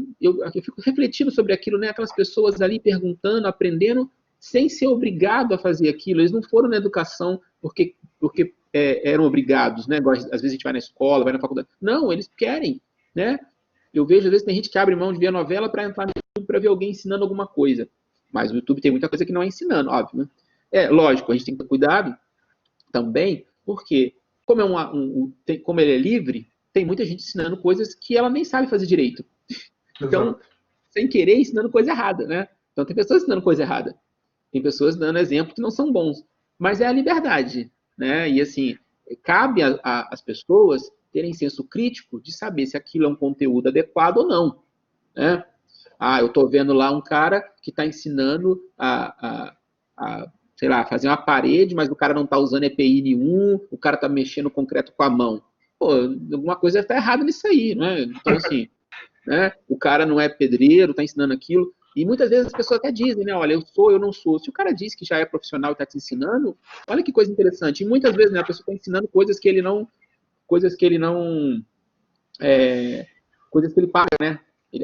Speaker 1: refletindo sobre aquilo, né? Aquelas pessoas ali perguntando, aprendendo, sem ser obrigado a fazer aquilo. Eles não foram na educação porque eram obrigados, né? Às vezes a gente vai na escola, vai na faculdade. Não, eles querem, né? Eu vejo, às vezes, tem gente que abre mão de ver a novela para entrar no YouTube para ver alguém ensinando alguma coisa. Mas o YouTube tem muita coisa que não é ensinando, óbvio, né? Lógico, a gente tem que ter cuidado também, porque como, como ele é livre, tem muita gente ensinando coisas que ela nem sabe fazer direito. Então,
Speaker 2: Exato.
Speaker 1: sem querer, ensinando coisa errada, né? Então, tem pessoas ensinando coisa errada. Tem pessoas dando exemplos que não são bons. Mas é a liberdade, né? E, assim, cabe às pessoas terem senso crítico de saber se aquilo é um conteúdo adequado ou não, né? Eu estou vendo lá um cara que está ensinando sei lá, fazer uma parede, mas o cara não está usando EPI nenhum, o cara está mexendo concreto com a mão. Pô, alguma coisa está errada nisso aí, né? Então, assim, né? O cara não é pedreiro, está ensinando aquilo. E muitas vezes as pessoas até dizem, né? Olha, eu não sou. Se o cara diz que já é profissional e está te ensinando, olha que coisa interessante. E muitas vezes, né, a pessoa está ensinando coisas que ele não, coisas que ele paga, né?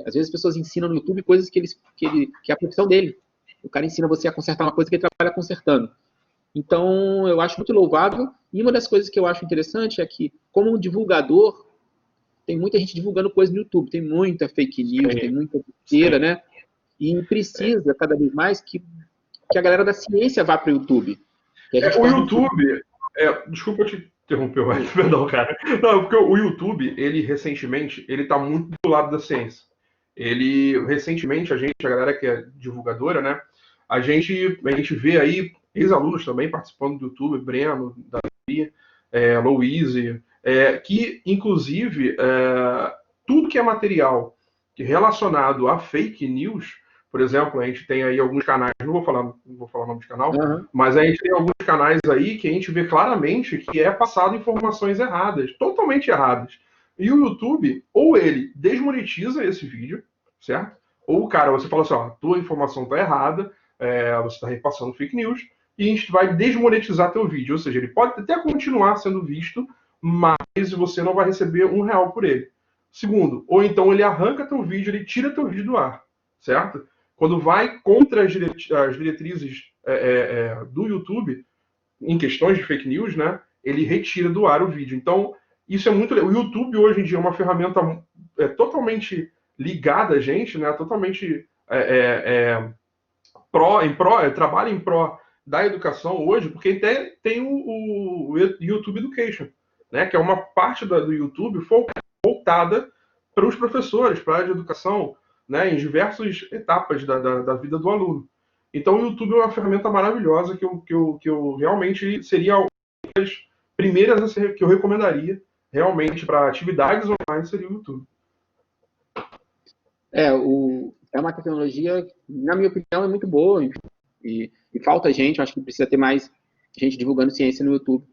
Speaker 1: Às vezes as pessoas ensinam no YouTube coisas que é a profissão dele. O cara ensina você a consertar uma coisa que ele trabalha consertando. Então, eu acho muito louvável. E uma das coisas que eu acho interessante é que, como um divulgador, tem muita gente divulgando coisa no YouTube. Tem muita fake news, tem
Speaker 2: Sim,
Speaker 1: muita besteira,
Speaker 2: sim.
Speaker 1: né? E precisa, cada vez mais, que a galera da ciência vá para o YouTube. Que a gente
Speaker 2: O
Speaker 1: torne o YouTube.
Speaker 2: YouTube, desculpa te interromper, mas, perdão, cara. Não, porque o YouTube, ele recentemente, ele tá muito do lado da ciência. Ele, recentemente, a galera que é divulgadora, né? A gente vê aí ex-alunos também participando do YouTube, Breno, Davi, Louise, que, inclusive, tudo que é material relacionado a fake news, por exemplo, a gente tem aí alguns canais, não vou falar o nome de canal,
Speaker 1: Uhum.
Speaker 2: mas a gente tem alguns canais aí que a gente vê claramente que é passado informações erradas, totalmente erradas. E o YouTube, ou ele desmonetiza esse vídeo, certo? Ou o cara, você fala assim, ó, tua informação tá errada, você está repassando fake news, e a gente vai desmonetizar teu vídeo. Ou seja, ele pode até continuar sendo visto, mas você não vai receber R$ 1 por ele. Segundo, ou então ele arranca teu vídeo, ele tira teu vídeo do ar, certo? Quando vai contra as diretrizes do YouTube, em questões de fake news, né? Ele retira do ar o vídeo. Então, isso é muito legal. O YouTube hoje em dia é uma ferramenta totalmente ligada a gente, né? Totalmente trabalha em pró da educação hoje, porque até tem o YouTube Education, né, que é uma parte do YouTube voltada para os professores, para a área de educação, né, em diversas etapas da vida do aluno. Então, o YouTube é uma ferramenta maravilhosa que eu realmente seria uma das primeiras que eu recomendaria realmente para atividades online, seria o YouTube.
Speaker 1: É uma tecnologia, na minha opinião, é muito boa, e falta gente, eu acho que precisa ter mais gente divulgando ciência no YouTube.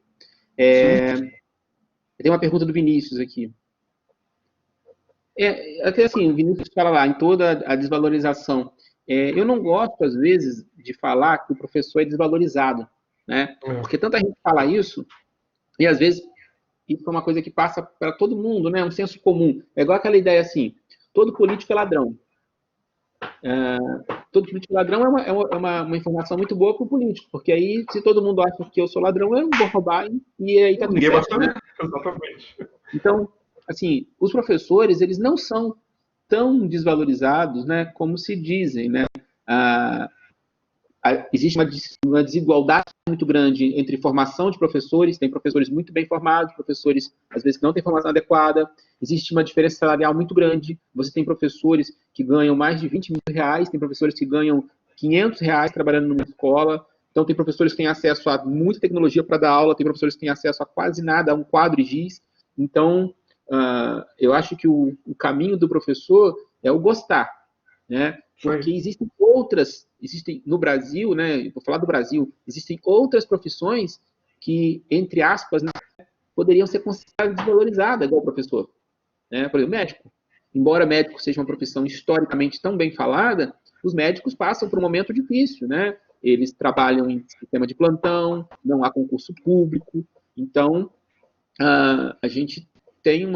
Speaker 1: Tem uma pergunta do Vinícius aqui. Assim, o Vinícius fala lá, em toda a desvalorização. Eu não gosto, às vezes, de falar que o professor é desvalorizado, né? Porque tanta gente fala isso, e às vezes isso é uma coisa que passa para todo mundo, né? Um senso comum. É igual aquela ideia assim, todo político é ladrão. Todo político ladrão é uma informação muito boa para o político, porque aí, se todo mundo acha que eu sou ladrão, eu vou roubar e aí tá tudo certo, né?
Speaker 2: Exatamente.
Speaker 1: Então, assim, os professores, eles não são tão desvalorizados, né, como se dizem, né? Existe uma desigualdade muito grande entre formação de professores, tem professores muito bem formados, professores, às vezes, que não têm formação adequada, existe uma diferença salarial muito grande, você tem professores que ganham mais de 20 mil reais, tem professores que ganham 500 reais trabalhando numa escola, então tem professores que têm acesso a muita tecnologia para dar aula, tem professores que têm acesso a quase nada, a um quadro e giz, então, eu acho que o caminho do professor é o gostar, né? Porque existem no Brasil, né? Vou falar do Brasil, existem outras profissões que, entre aspas, né, poderiam ser consideradas desvalorizadas, igual o professor, né? Por exemplo, médico. Embora médico seja uma profissão historicamente tão bem falada, os médicos passam por um momento difícil, né? Eles trabalham em sistema de plantão, não há concurso público, então a gente tem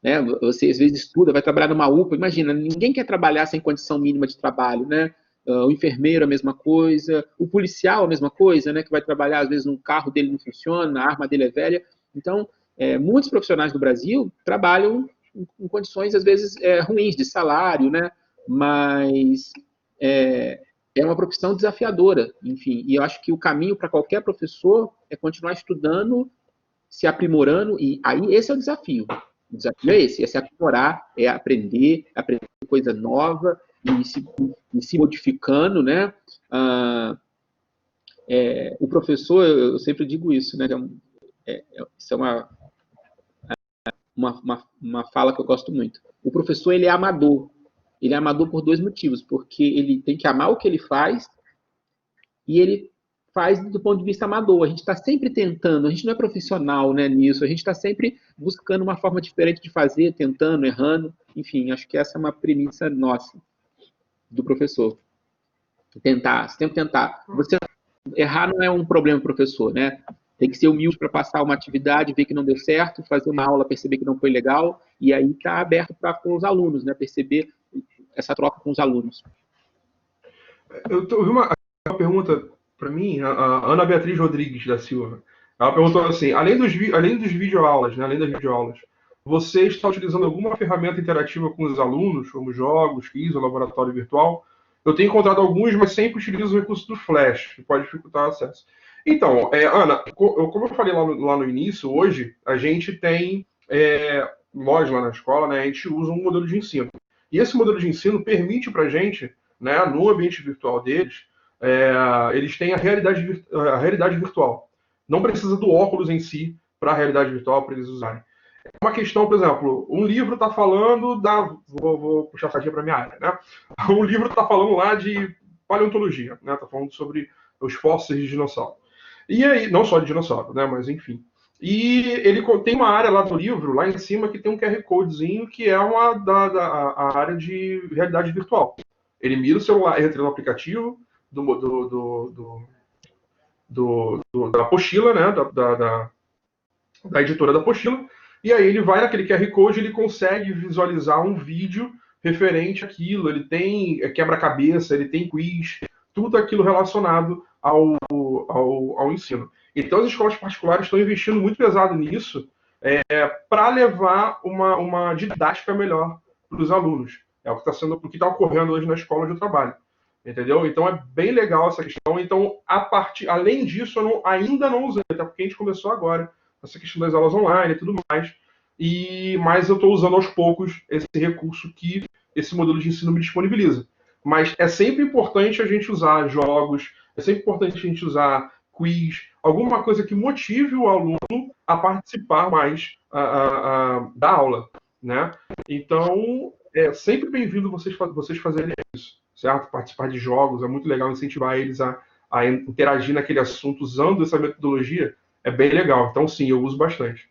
Speaker 1: né, você às vezes estuda, vai trabalhar numa UPA, imagina, ninguém quer trabalhar sem condição mínima de trabalho, né? O enfermeiro a mesma coisa, o policial a mesma coisa, né? Que vai trabalhar às vezes um carro dele não funciona, a arma dele é velha. Então, muitos profissionais do Brasil trabalham em condições às vezes ruins de salário, né? Mas é uma profissão desafiadora, enfim. E eu acho que o caminho para qualquer professor é continuar estudando, se aprimorando, e aí esse é o desafio. O desafio é esse, é se aprimorar, é aprender coisa nova e se modificando, né? O professor, eu sempre digo isso, né? Isso é uma fala que eu gosto muito. O professor, ele é amador. Ele é amador por dois motivos, porque ele tem que amar o que ele faz e ele faz do ponto de vista amador. A gente está sempre tentando, a gente não é profissional, né, nisso, a gente está sempre buscando uma forma diferente de fazer, tentando, errando. Enfim, acho que essa é uma premissa nossa, do professor. Tentar, sempre tentar. Você errar não é um problema, professor, né? Tem que ser humilde para passar uma atividade, ver que não deu certo, fazer uma aula, perceber que não foi legal, e aí está aberto para os alunos, né? Perceber essa troca com os alunos.
Speaker 2: Eu vi uma pergunta para mim, a Ana Beatriz Rodrigues da Silva. Ela perguntou assim: além das videoaulas, né, além das videoaulas, você está utilizando alguma ferramenta interativa com os alunos, como jogos, quiz ou laboratório virtual? Eu tenho encontrado alguns, mas sempre utilizo o recurso do Flash, que pode dificultar o acesso. Então, Ana, como eu falei lá no início, hoje a gente tem, nós lá na escola, né, a gente usa um modelo de ensino. E esse modelo de ensino permite para a gente, né, no ambiente virtual deles, eles têm a realidade virtual. Não precisa do óculos em si para a realidade virtual para eles usarem. É uma questão, por exemplo, um livro está falando vou puxar a sardinha para minha área, né? Um livro está falando lá de paleontologia, né? Está falando sobre os fósseis de dinossauro. E aí, não só de dinossauro, né? Mas enfim. E ele tem uma área lá do livro, lá em cima, que tem um QR Codezinho, que é a área de realidade virtual. Ele mira o celular, entra no aplicativo da apostila, né? Da editora da apostila, e aí ele vai naquele QR Code, ele consegue visualizar um vídeo referente àquilo, ele tem quebra-cabeça, ele tem quiz, tudo aquilo relacionado ao ensino. Então as escolas particulares estão investindo muito pesado nisso para levar uma didática melhor para os alunos. É o que está ocorrendo hoje na escola onde eu trabalho. Entendeu? Então é bem legal essa questão. Então, além disso, eu ainda não usei, até porque a gente começou agora, essa questão das aulas online e tudo mais. Mas eu estou usando aos poucos esse recurso que esse modelo de ensino me disponibiliza. Mas é sempre importante a gente usar jogos, é sempre importante a gente usar quiz, alguma coisa que motive o aluno a participar mais da aula, né? Então, é sempre bem-vindo vocês fazerem isso, certo? Participar de jogos, é muito legal incentivar eles a interagir naquele assunto usando essa metodologia, é bem legal. Então, sim, eu uso bastante.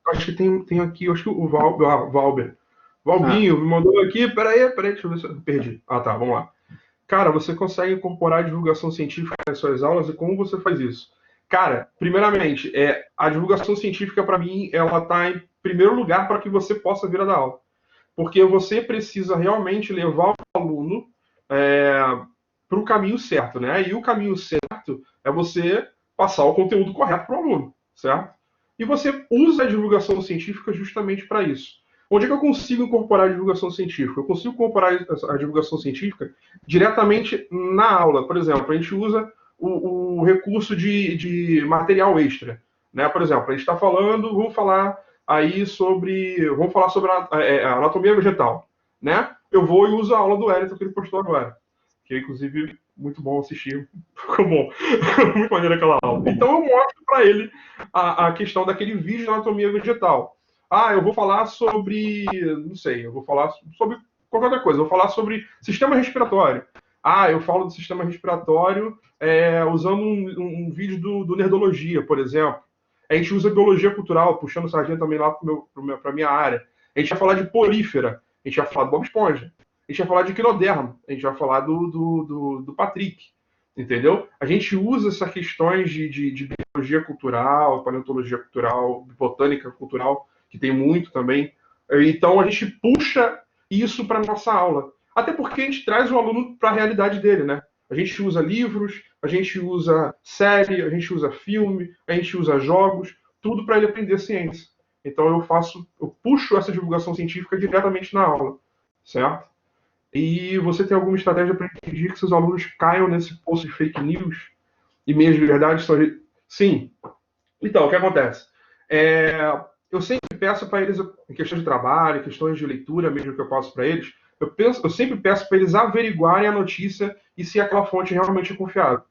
Speaker 2: Acho que tem aqui, acho que o Valber. Valbinho me mandou aqui, peraí, deixa eu ver se eu perdi. Ah, tá, vamos lá. Cara, você consegue incorporar a divulgação científica nas suas aulas e como você faz isso? Cara, primeiramente, a divulgação científica, para mim, ela está em primeiro lugar para que você possa vir a dar aula. Porque você precisa realmente levar o aluno para o caminho certo, né? E o caminho certo é você passar o conteúdo correto para o aluno, certo? E você usa a divulgação científica justamente para isso. Onde é que eu consigo incorporar a divulgação científica? Eu consigo incorporar a divulgação científica diretamente na aula. Por exemplo, a gente usa o recurso de material extra, né? Por exemplo, a gente está falando, vamos falar sobre a anatomia vegetal, né? Eu vou e uso a aula do Wellington que ele postou agora, que é, inclusive, muito bom assistir, ficou bom, muito maneiro aquela aula. Então eu mostro para ele a questão daquele vídeo de anatomia vegetal. Eu vou falar sobre, não sei, eu vou falar sobre qualquer outra coisa, eu vou falar sobre sistema respiratório. Eu falo do sistema respiratório usando um vídeo do Nerdologia, por exemplo. A gente usa biologia cultural, puxando o sargento também lá para a minha área. A gente vai falar de porífera, a gente vai falar do Bob Esponja. A gente vai falar de equinoderma, a gente vai falar do Patrick, entendeu? A gente usa essas questões de biologia cultural, paleontologia cultural, botânica cultural, que tem muito também. Então a gente puxa isso para nossa aula. Até porque a gente traz o aluno para a realidade dele, né? A gente usa livros, a gente usa série, a gente usa filme, a gente usa jogos, tudo para ele aprender ciência. Então eu puxo essa divulgação científica diretamente na aula, certo? E você tem alguma estratégia para impedir que seus alunos caiam nesse poço de fake news e meias de verdade? Sim. Então, o que acontece? Eu sempre peço para eles, em questões de trabalho, em questões de leitura, mesmo que eu passo para eles, eu sempre peço para eles averiguarem a notícia e se aquela fonte realmente é confiável.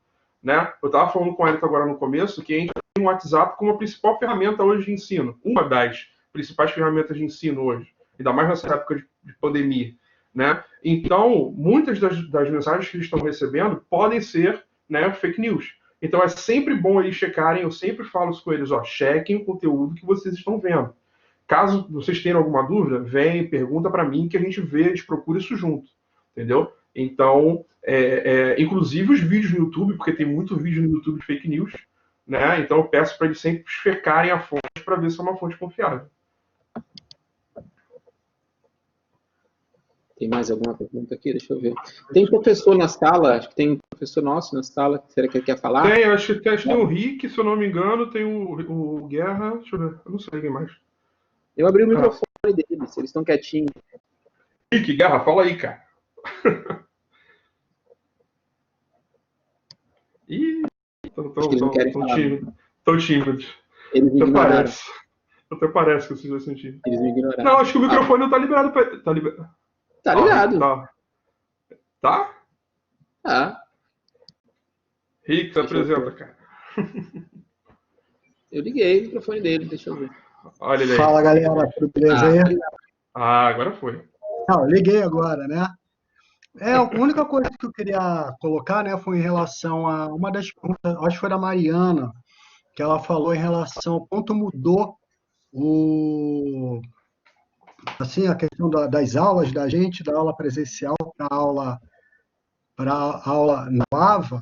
Speaker 2: Né? Eu estava falando com o Elton agora no começo que a gente tem o WhatsApp como a principal ferramenta hoje de ensino, uma das principais ferramentas de ensino hoje, ainda mais nessa época de pandemia. Né? Então, muitas das mensagens que eles estão recebendo podem ser, né, fake news. Então, é sempre bom eles checarem, eu sempre falo isso com eles, chequem o conteúdo que vocês estão vendo. Caso vocês tenham alguma dúvida, vem, pergunta para mim que a gente vê, a gente procura isso junto, entendeu? Então, inclusive os vídeos no YouTube, porque tem muito vídeo no YouTube de fake news, né? Então eu peço para eles sempre checarem a fonte para ver se é uma fonte confiável.
Speaker 1: Tem mais alguma pergunta aqui? Deixa eu ver. Tem professor na sala? Acho que tem um professor nosso na sala. Será que ele quer falar?
Speaker 2: Tem, acho que tem o Rick, se eu não me engano, tem o Guerra, deixa eu ver, eu não sei quem mais.
Speaker 1: Eu abri o microfone deles, eles estão quietinhos.
Speaker 2: Rick, Guerra, fala aí, cara. Ih, tão tímidos.
Speaker 1: Eles me ignoraram.
Speaker 2: Até parece que vocês vão sentir.
Speaker 1: Eles me ignoraram.
Speaker 2: Não, acho que o microfone não tá liberado.
Speaker 1: Tá ligado.
Speaker 2: Tá?
Speaker 1: Tá.
Speaker 2: Rick, se apresenta, cara.
Speaker 1: Eu liguei o microfone dele, deixa eu ver.
Speaker 2: Olha ele aí.
Speaker 3: Fala, galera, tudo beleza aí?
Speaker 2: Agora foi.
Speaker 3: Não, liguei agora, né? A única coisa que eu queria colocar, né, foi em relação a uma das perguntas, acho que foi da Mariana, que ela falou em relação ao quanto mudou assim, a questão das aulas da gente, da aula presencial para a aula na AVA,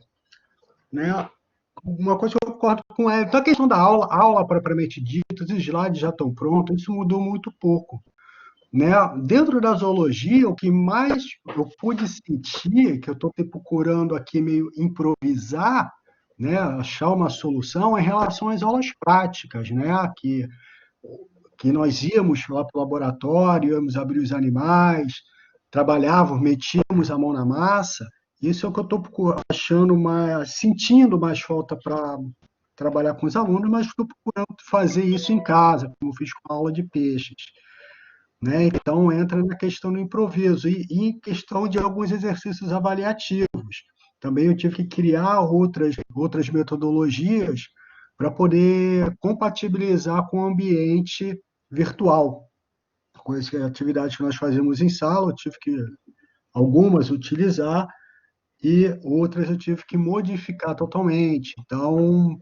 Speaker 3: né? Uma coisa que eu concordo com ela, então a questão da aula propriamente dita, os slides já estão prontos, isso mudou muito pouco. Né? Dentro da zoologia, o que mais eu pude sentir, que eu estou procurando aqui meio improvisar, né? Achar uma solução, é em relação às aulas práticas, né? Que que nós íamos lá para o laboratório, íamos abrir os animais, trabalhávamos, metíamos a mão na massa. Isso é o que eu estou achando sentindo mais falta para trabalhar com os alunos, mas estou procurando fazer isso em casa, como fiz com a aula de peixes, né? Então, entra na questão do improviso e em questão de alguns exercícios avaliativos. Também eu tive que criar outras metodologias para poder compatibilizar com o ambiente virtual. Com as atividades que nós fazemos em sala, eu tive que algumas utilizar e outras eu tive que modificar totalmente. Então,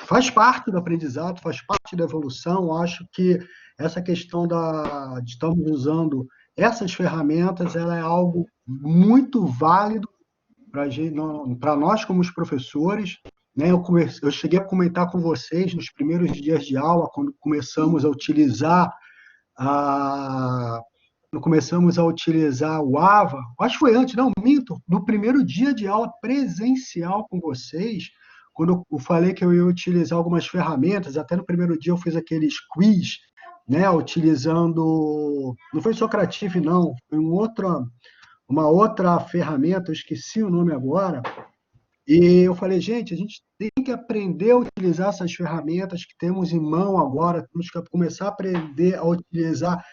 Speaker 3: faz parte do aprendizado, faz parte da evolução. Acho que essa questão de estamos usando essas ferramentas, ela é algo muito válido para nós como os professores, né? Eu cheguei a comentar com vocês nos primeiros dias de aula, quando começamos a utilizar a quando começamos a utilizar o AVA, acho que foi antes, não, minto, no primeiro dia de aula presencial com vocês, quando eu falei que eu ia utilizar algumas ferramentas, até no primeiro dia eu fiz aqueles quiz, né, utilizando, não foi Socrative, não, foi uma outra ferramenta, eu esqueci o nome agora, e eu falei, gente, a gente tem que aprender a utilizar essas ferramentas que temos em mão agora, temos que começar a aprender a utilizar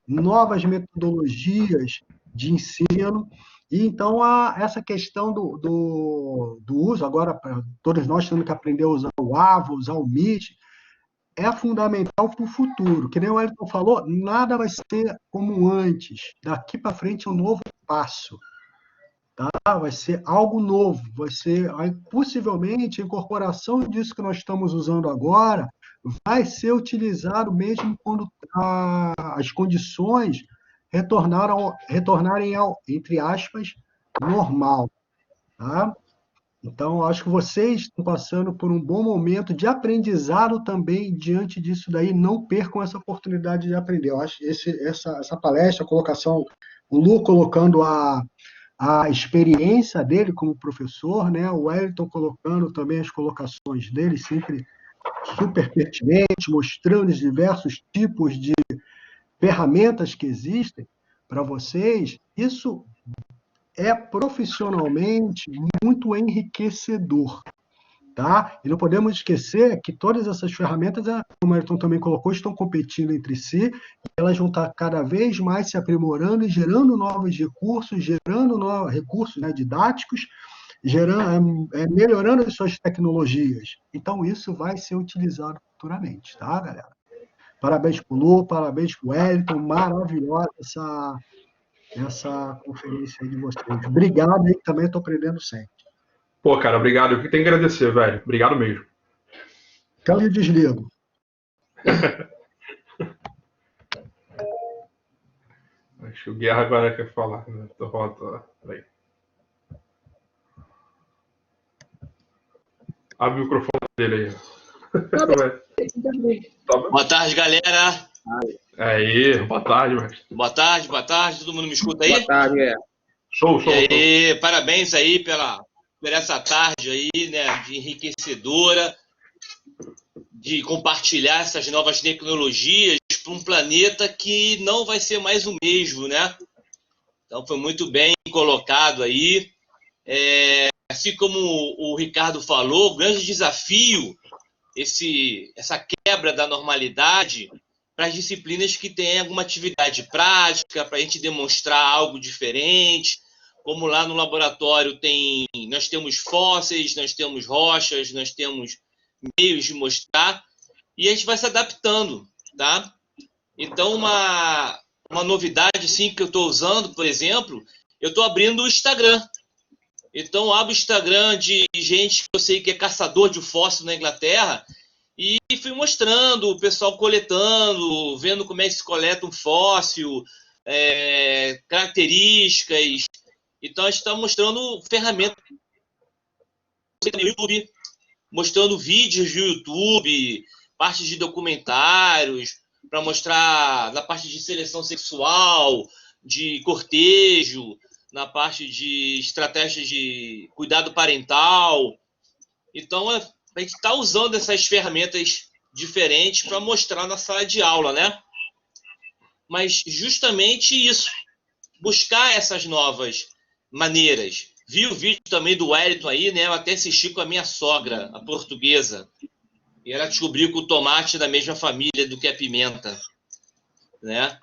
Speaker 3: novas metodologias de ensino. E então, essa questão do uso, agora, todos nós temos que aprender a usar o AVA, usar o Meet, é fundamental para o futuro. Que nem o Wellington falou, nada vai ser como antes. Daqui para frente é um novo passo. Tá? Vai ser algo novo, vai ser possivelmente a incorporação disso que nós estamos usando agora vai ser utilizado mesmo quando as condições retornarem ao, entre aspas, normal. Tá? Então, acho que vocês estão passando por um bom momento de aprendizado também diante disso daí, não percam essa oportunidade de aprender. Eu acho essa palestra, a colocação, o Lu colocando a experiência dele como professor, né? O Wellington colocando também as colocações dele, sempre super pertinente, mostrando os diversos tipos de ferramentas que existem para vocês. Isso é profissionalmente muito enriquecedor. Tá? E não podemos esquecer que todas essas ferramentas, como o Ayrton também colocou, estão competindo entre si, e elas vão estar cada vez mais se aprimorando e gerando novos recursos, gerando novos recursos, né, didáticos, melhorando as suas tecnologias. Então, isso vai ser utilizado futuramente, tá, galera? Parabéns para o Lu, parabéns para o Wellington, maravilhosa essa conferência aí de vocês. Obrigado aí, também estou aprendendo sempre.
Speaker 2: Pô, cara, obrigado. Eu que tenho que agradecer, velho. Obrigado mesmo.
Speaker 3: Então eu desligo.
Speaker 2: Acho que o Guerra agora quer falar. Né? Peraí. Abre o microfone dele aí.
Speaker 4: Boa tarde, galera.
Speaker 2: Aí, boa tarde, mestre.
Speaker 4: Boa tarde. Todo mundo me escuta aí?
Speaker 1: Boa tarde,
Speaker 2: Show.
Speaker 4: Parabéns aí por essa tarde aí, né, de enriquecedora, de compartilhar essas novas tecnologias para um planeta que não vai ser mais o mesmo, né? Então foi muito bem colocado aí. Assim como o Ricardo falou, o grande desafio, essa quebra da normalidade para as disciplinas que têm alguma atividade prática, para a gente demonstrar algo diferente. Como lá no laboratório nós temos fósseis, nós temos rochas, nós temos meios de mostrar, e a gente vai se adaptando, tá? Então, uma novidade sim, que eu estou usando, por exemplo, eu estou abrindo o Instagram. Então, eu abro o Instagram de gente que eu sei que é caçador de fóssil na Inglaterra, e fui mostrando, o pessoal coletando, vendo como é que se coleta um fóssil, características. Então, a gente está mostrando ferramentas no YouTube, mostrando vídeos do YouTube, partes de documentários, para mostrar na parte de seleção sexual, de cortejo, na parte de estratégia de cuidado parental. Então, a gente está usando essas ferramentas diferentes para mostrar na sala de aula, né? Mas justamente isso, buscar essas novas maneiras. Vi o vídeo também do Wellington aí, né? Eu até assisti com a minha sogra, a portuguesa, e ela descobriu que o tomate é da mesma família do que a pimenta, né?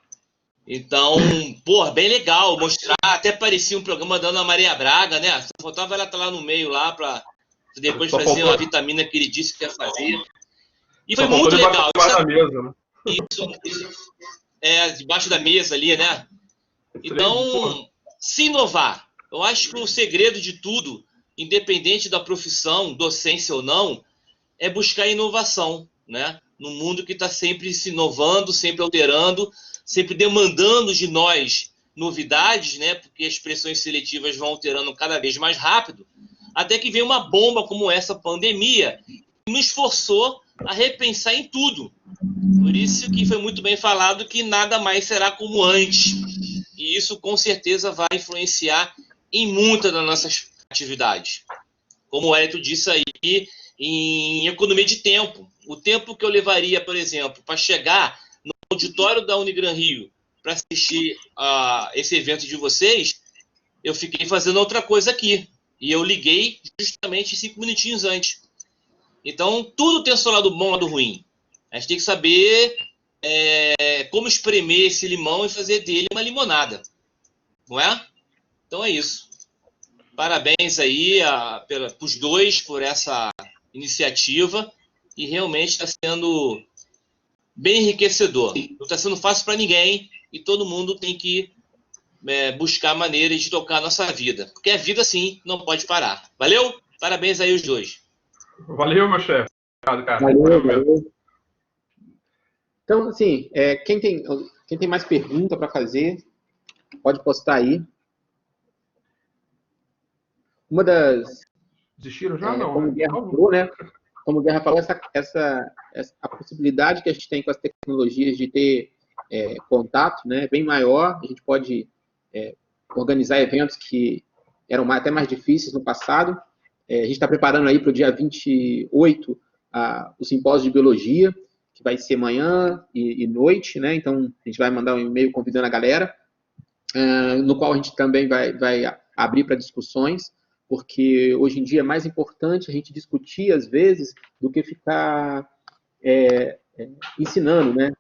Speaker 4: Então, pô, bem legal mostrar, até parecia um programa da Ana Maria Braga, né? Só faltava ela estar lá no meio, lá, para depois fazer uma vitamina que ele disse que ia fazer. E foi muito legal.
Speaker 2: Debaixo da mesa, né?
Speaker 4: Debaixo da mesa ali, né? Então, se inovar. Eu acho que o segredo de tudo, independente da profissão, docência ou não, é buscar inovação, né? No mundo que está sempre se inovando, sempre alterando, sempre demandando de nós novidades, né? Porque as pressões seletivas vão alterando cada vez mais rápido, até que vem uma bomba como essa pandemia, que nos forçou a repensar em tudo. Por isso que foi muito bem falado que nada mais será como antes. E isso com certeza vai influenciar em muitas das nossas atividades. Como o Hélio disse aí, em economia de tempo. O tempo que eu levaria, por exemplo, para chegar no auditório da Unigran Rio para assistir a esse evento de vocês, eu fiquei fazendo outra coisa aqui. E eu liguei justamente 5 minutinhos antes. Então, tudo tem o seu lado bom e lado ruim. A gente tem que saber como espremer esse limão e fazer dele uma limonada. Não é? Então é isso. Parabéns aí para os dois por essa iniciativa e realmente está sendo bem enriquecedor. Não está sendo fácil para ninguém e todo mundo tem que buscar maneiras de tocar a nossa vida. Porque a vida, sim, não pode parar. Valeu? Parabéns aí os dois.
Speaker 2: Valeu, meu chefe. Obrigado, cara.
Speaker 1: Valeu. Então, assim, quem tem mais pergunta para fazer, pode postar aí. Uma das...
Speaker 2: Desistiram já? Não,
Speaker 1: como
Speaker 2: né?
Speaker 1: o Guerra falou, né? Como o Guerra falou, a possibilidade que a gente tem com as tecnologias de ter contato, né, bem maior. A gente pode organizar eventos que eram até mais difíceis no passado. A gente está preparando aí para o dia 28 o simpósio de biologia, que vai ser manhã e noite, né? Então, a gente vai mandar um e-mail convidando a galera, no qual a gente também vai abrir para discussões, porque hoje em dia é mais importante a gente discutir, às vezes, do que ficar ensinando, né?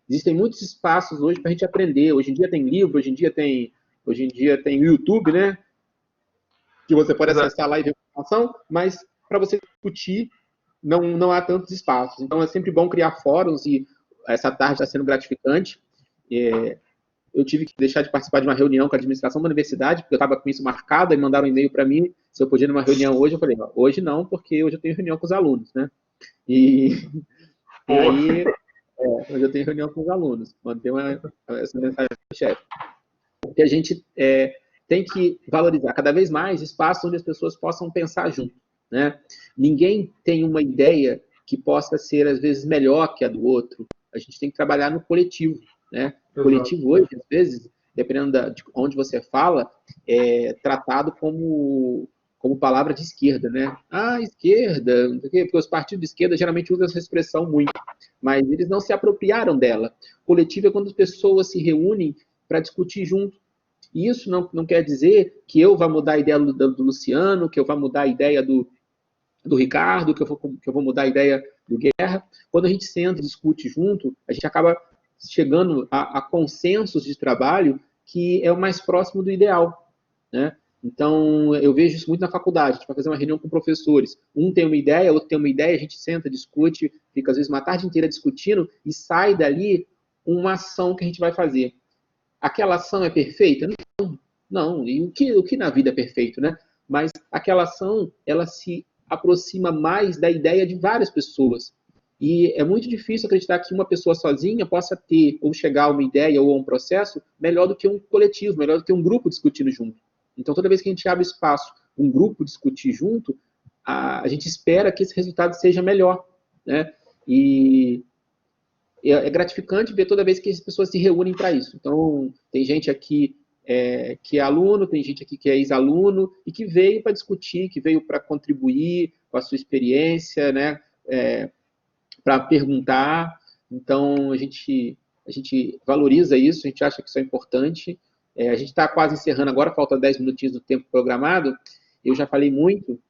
Speaker 1: Existem muitos espaços hoje para a gente aprender. Hoje em dia tem livro, hoje em dia tem o YouTube, né? Que você pode acessar lá e ver informação, mas para você discutir, não há tantos espaços. Então, é sempre bom criar fóruns e essa tarde está sendo gratificante. Eu tive que deixar de participar de uma reunião com a administração da universidade, porque eu estava com isso marcado, e mandaram um e-mail para mim se eu podia ir numa reunião hoje. Eu falei, hoje não, porque hoje eu tenho reunião com os alunos, né? E aí, hoje eu tenho reunião com os alunos. Mandei essa mensagem para o chefe. Porque a gente tem que valorizar cada vez mais espaços onde as pessoas possam pensar junto, né? Ninguém tem uma ideia que possa ser, às vezes, melhor que a do outro. A gente tem que trabalhar no coletivo, né? O coletivo hoje, às vezes, dependendo de onde você fala, é tratado como palavra de esquerda, né? Esquerda, não sei o quê, porque os partidos de esquerda geralmente usam essa expressão muito, mas eles não se apropriaram dela. Coletivo é quando as pessoas se reúnem para discutir junto. E isso não quer dizer que eu vá mudar a ideia do Luciano, que eu vá mudar a ideia do Ricardo, que eu vou mudar a ideia do Guerra. Quando a gente senta e discute junto, a gente acaba chegando a consensos de trabalho que é o mais próximo do ideal, né? Então, eu vejo isso muito na faculdade. A gente vai fazer uma reunião com professores. Um tem uma ideia, outro tem uma ideia, a gente senta, discute, fica às vezes uma tarde inteira discutindo e sai dali uma ação que a gente vai fazer. Aquela ação é perfeita? Não. E o que na vida é perfeito, né? Mas aquela ação, ela se aproxima mais da ideia de várias pessoas. E é muito difícil acreditar que uma pessoa sozinha possa ter ou chegar a uma ideia ou a um processo melhor do que um coletivo, melhor do que um grupo discutindo junto. Então, toda vez que a gente abre espaço, um grupo discutir junto, a gente espera que esse resultado seja melhor, né? E é gratificante ver toda vez que as pessoas se reúnem para isso. Então, tem gente aqui que é aluno, tem gente aqui que é ex-aluno e que veio para discutir, que veio para contribuir com a sua experiência, né? para perguntar. Então, a gente valoriza isso, a gente acha que isso é importante. A gente está quase encerrando agora, falta 10 minutinhos do tempo programado. Eu já falei muito,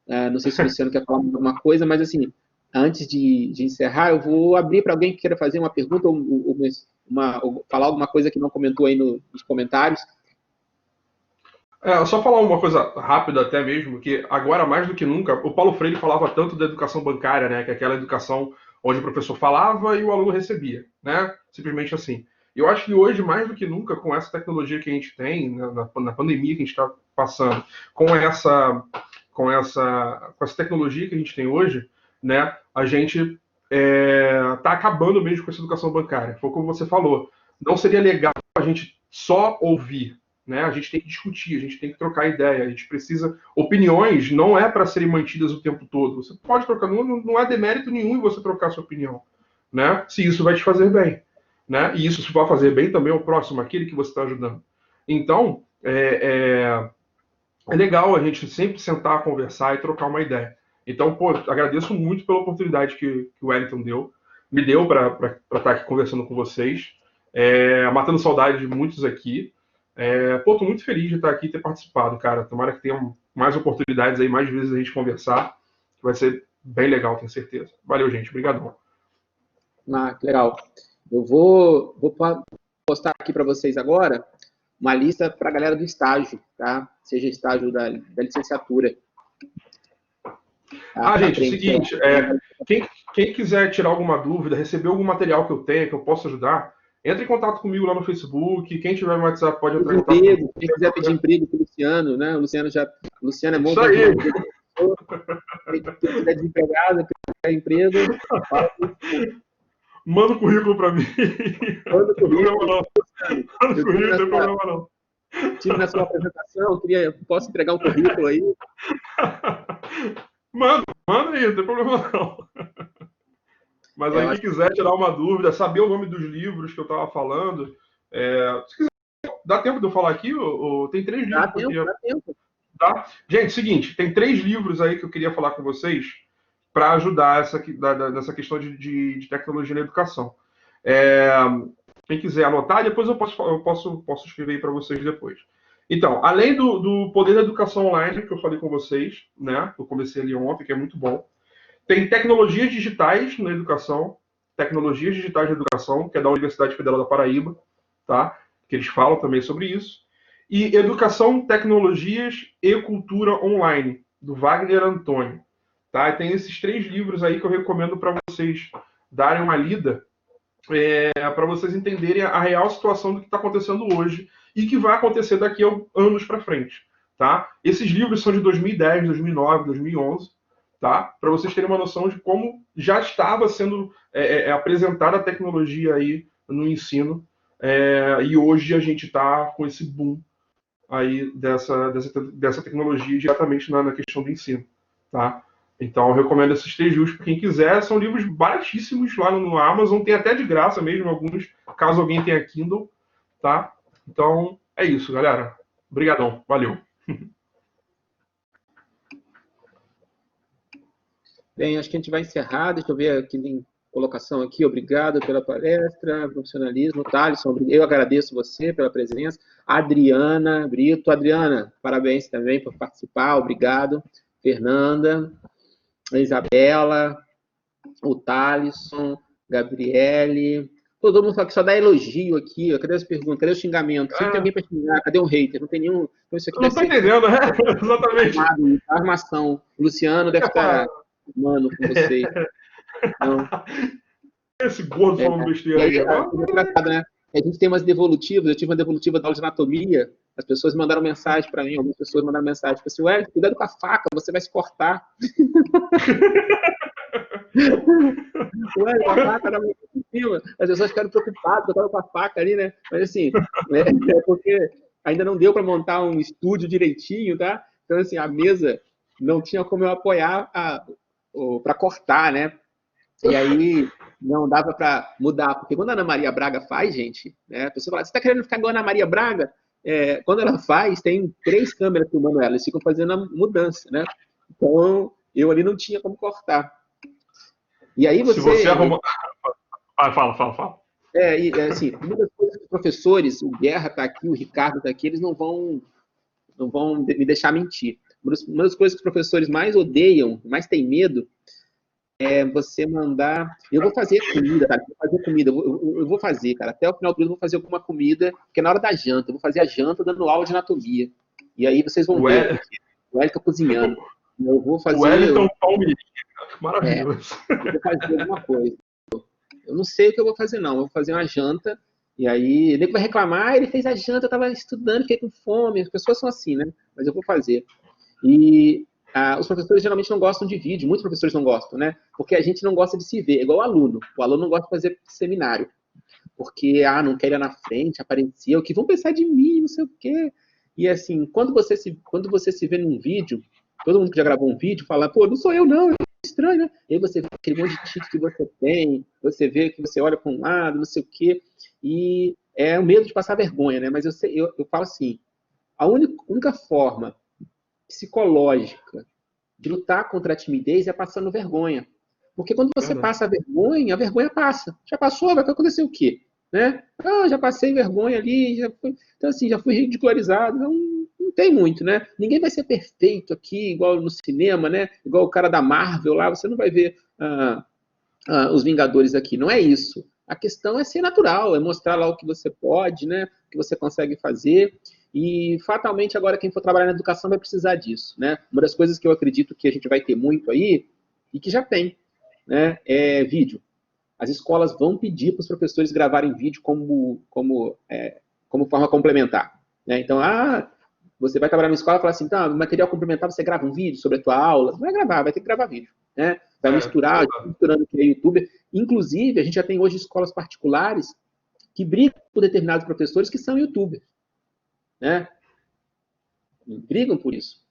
Speaker 1: não sei se o Luciano quer falar alguma coisa, mas assim, antes de encerrar, eu vou abrir para alguém que queira fazer uma pergunta ou falar alguma coisa que não comentou aí nos comentários.
Speaker 2: Só falar uma coisa rápida até mesmo, que agora mais do que nunca, o Paulo Freire falava tanto da educação bancária, né, que é aquela educação onde o professor falava e o aluno recebia, né, simplesmente assim. Eu acho que hoje, mais do que nunca, com essa tecnologia que a gente tem, na pandemia que a gente está passando, com essa tecnologia que a gente tem hoje, né, a gente está acabando mesmo com essa educação bancária. Foi como você falou, não seria legal a gente só ouvir, né? A gente tem que discutir, a gente tem que trocar ideia, a gente precisa... Opiniões não é para serem mantidas o tempo todo. Você pode trocar, não há demérito nenhum em você trocar sua opinião, né? Se isso vai te fazer bem, né? E isso vai fazer bem também ao próximo, aquele que você está ajudando. Então, é legal a gente sempre sentar, conversar e trocar uma ideia. Então, pô, agradeço muito pela oportunidade que o Wellington me deu para estar aqui conversando com vocês, matando saudade de muitos aqui. Tô muito feliz de estar aqui e ter participado, cara. Tomara que tenham mais oportunidades aí, mais vezes a gente conversar, que vai ser bem legal, tenho certeza. Valeu, gente. Obrigadão.
Speaker 1: Que legal. Eu vou postar aqui para vocês agora uma lista para a galera do estágio, tá? Seja estágio da licenciatura.
Speaker 2: Gente, é o seguinte, quem quiser tirar alguma dúvida, receber algum material que eu tenho, que eu possa ajudar, entre em contato comigo lá no Facebook. Quem tiver no WhatsApp pode entrar em contato comigo.
Speaker 1: Quem quiser pedir emprego para o Luciano, né? O Luciano é bom.
Speaker 2: Isso aí.
Speaker 1: Quem quiser desempregado, pedir emprego,
Speaker 2: manda o currículo para mim.
Speaker 1: Manda o currículo.
Speaker 2: Manda o currículo, não tem problema não.
Speaker 1: Tive na sua apresentação, posso entregar um currículo aí?
Speaker 2: Manda aí, não tem problema não. Mas aí quem quiser tirar uma dúvida, saber o nome dos livros que eu estava falando, se quiser, dá tempo de eu falar aqui? Tem 3 livros que eu queria... Dá tempo. Tá? Gente, seguinte, tem 3 livros aí que eu queria falar com vocês para ajudar nessa questão de tecnologia na educação. Quem quiser anotar, depois eu posso escrever aí para vocês depois. Então, além do Poder da Educação Online, que eu falei com vocês, né? Eu comecei ali ontem, que é muito bom. Tem Tecnologias Digitais na Educação, Tecnologias Digitais na Educação, que é da Universidade Federal da Paraíba, tá? Que eles falam também sobre isso. E Educação, Tecnologias e Cultura Online, do Wagner Antônio. Tá? E tem esses 3 livros aí que eu recomendo para vocês darem uma lida, para vocês entenderem a real situação do que está acontecendo hoje e que vai acontecer daqui a anos para frente. Tá? Esses livros são de 2010, 2009, 2011, tá? Para vocês terem uma noção de como já estava sendo apresentada a tecnologia aí no ensino, e hoje a gente está com esse boom aí dessa tecnologia diretamente na questão do ensino. Tá? Então, eu recomendo esses 3 livros para quem quiser. São livros baratíssimos lá no Amazon. Tem até de graça mesmo alguns, caso alguém tenha Kindle. Tá? Então, é isso, galera. Obrigadão. Valeu.
Speaker 1: Bem, acho que a gente vai encerrar. Deixa eu ver aqui, tem colocação aqui. Obrigado pela palestra, profissionalismo. Thaleson, eu agradeço você pela presença. Adriana Brito. Adriana, parabéns também por participar. Obrigado. Fernanda, a Isabela, o Thaleson, Gabriele. Todo mundo fala que só dá elogio aqui. Ó. Cadê as perguntas? Cadê o xingamento? Sempre tem alguém para xingar. Cadê um hater? Não tem nenhum. Então, isso aqui
Speaker 2: não estou entendendo, né? Exatamente.
Speaker 1: Armação. O Luciano deve estar mano com vocês. Então,
Speaker 2: esse gordo falando besteira aí.
Speaker 1: Engraçado, né? A gente tem umas devolutivas. Eu tive uma devolutiva da aula de anatomia. As pessoas mandaram mensagem para mim. Algumas pessoas mandaram mensagem. Tipo assim, ué, cuidado com a faca, você vai se cortar. Ué, a faca era muito em cima. As pessoas ficaram preocupadas, eu estava com a faca ali, né? Mas assim, é porque ainda não deu para montar um estúdio direitinho, tá? Então, assim, a mesa não tinha como eu apoiar para cortar, né? E aí não dava para mudar, porque quando a Ana Maria Braga faz, gente, né, a pessoa fala, você está querendo ficar igual a Ana Maria Braga? Quando ela faz, tem 3 câmeras filmando ela, eles ficam fazendo a mudança, né? Então, eu ali não tinha como cortar. E aí
Speaker 2: Se você arruma... Fala.
Speaker 1: Assim, uma das coisas que os professores, o Guerra está aqui, o Ricardo está aqui, eles não vão me deixar mentir. Uma das coisas que os professores mais odeiam, mais têm medo, é você mandar... Eu vou fazer comida, cara. Eu vou fazer, cara. Até o final do ano eu vou fazer alguma comida, porque é na hora da janta. Eu vou fazer a janta dando aula de anatomia. E aí vocês vão ver. O Wellington cozinhando. Eu vou fazer...
Speaker 2: O Wellington Palmeiras. Maravilhoso.
Speaker 1: Eu vou fazer alguma coisa. Eu não sei o que eu vou fazer, não. Eu vou fazer uma janta. E aí, ele vai reclamar, ele fez a janta, eu estava estudando, fiquei com fome. As pessoas são assim, né? Mas eu vou fazer. E os professores geralmente não gostam de vídeo, muitos professores não gostam, né? Porque a gente não gosta de se ver, é igual o aluno. O aluno não gosta de fazer seminário. Porque, não quer ir na frente, aparecer, o que vão pensar de mim, não sei o quê. E assim, quando você se vê num vídeo, todo mundo que já gravou um vídeo fala, pô, não sou eu não, é estranho, né? E aí você vê aquele monte de tique que você tem, você vê que você olha para um lado, não sei o quê, e é o medo de passar vergonha, né? Mas eu falo assim, a única forma psicológica de lutar contra a timidez é passando vergonha. Porque quando você passa a vergonha passa. Já passou, vai acontecer o quê? Né? Já passei vergonha ali, então assim, já fui ridicularizado, não tem muito, né? Ninguém vai ser perfeito aqui, igual no cinema, né? Igual o cara da Marvel lá, você não vai ver os Vingadores aqui, não é isso. A questão é ser natural, é mostrar lá o que você pode, né? O que você consegue fazer, e fatalmente agora quem for trabalhar na educação vai precisar disso, né? Uma das coisas que eu acredito que a gente vai ter muito aí, e que já tem, né? É vídeo. As escolas vão pedir para os professores gravarem vídeo como forma complementar, né? Então, você vai trabalhar na escola e falar assim, tá, no material complementar você grava um vídeo sobre a tua aula. Não vai gravar, vai ter que gravar vídeo, né? Vai misturando que é youtuber. Inclusive, a gente já tem hoje escolas particulares que brigam por determinados professores que são youtubers, né? Brigam por isso.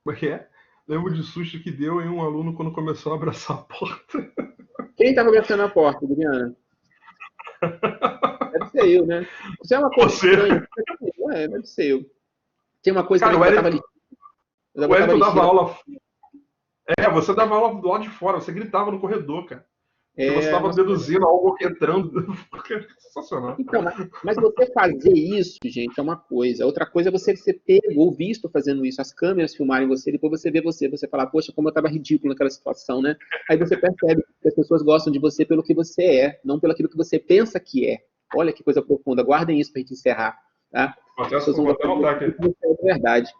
Speaker 2: Como é que é? Lembro de susto que deu em um aluno quando começou a abraçar a porta.
Speaker 1: Quem estava abraçando a porta, Adriana? Deve ser eu, né? Isso é uma coisa estranha. Deve ser eu. Tem uma coisa
Speaker 2: Cara,
Speaker 1: que eu botava ali.
Speaker 2: O Wellington dava aula. Você dava aula do lado de fora, você gritava no corredor, cara. Você estava deduzindo algo entrando. Sensacional.
Speaker 1: Então, mas você fazer isso, gente, é uma coisa. Outra coisa é você ser pego ou visto fazendo isso. As câmeras filmarem você, depois você vê você falar, poxa, como eu estava ridículo naquela situação, né? Aí você percebe que as pessoas gostam de você pelo que você é, não pelo aquilo que você pensa que é. Olha que coisa profunda. Guardem isso para a gente encerrar, tá?
Speaker 2: Vou até anotar aqui.
Speaker 1: Você é de verdade.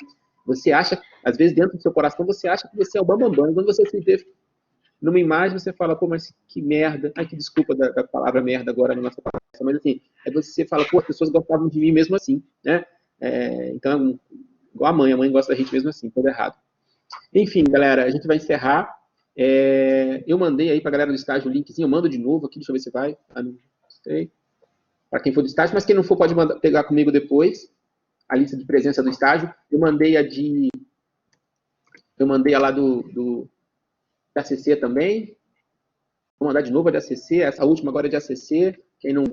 Speaker 1: Você acha, às vezes dentro do seu coração, você acha que você é o bambambam. Quando você se vê numa imagem, você fala, pô, mas que merda. Ai, que desculpa da palavra merda agora na nossa conversa, mas assim, aí você fala, pô, as pessoas gostavam de mim mesmo assim, né? Então, igual a mãe gosta da gente mesmo assim, tudo errado. Enfim, galera, a gente vai encerrar. Eu mandei aí pra galera do estágio o linkzinho, eu mando de novo aqui, deixa eu ver se vai. Não sei. Para quem for do estágio, mas quem não for pode pegar comigo depois a lista de presença do estágio. Eu mandei a lá do ACC também. Vou mandar de novo a de ACC. Essa última agora é de ACC. Quem não...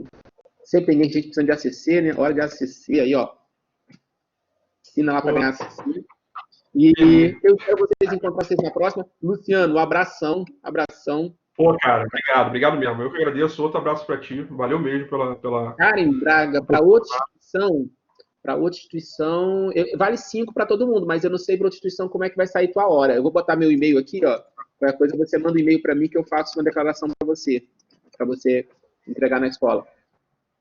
Speaker 1: Sempre tem gente precisando de ACC, né? Hora de ACC aí, ó. Assina lá para ganhar ACC. E eu espero vocês encontrar vocês na próxima. Luciano, um abração. Abração.
Speaker 2: Pô, cara, obrigado mesmo. Eu que agradeço. Outro abraço para ti. Valeu mesmo pela...
Speaker 1: Karen Braga, para outra instituição, vale 5 para todo mundo, mas eu não sei para outra instituição como é que vai sair tua hora. Eu vou botar meu e-mail aqui, ó. Qualquer coisa você manda um e-mail para mim que eu faço uma declaração para você entregar na escola,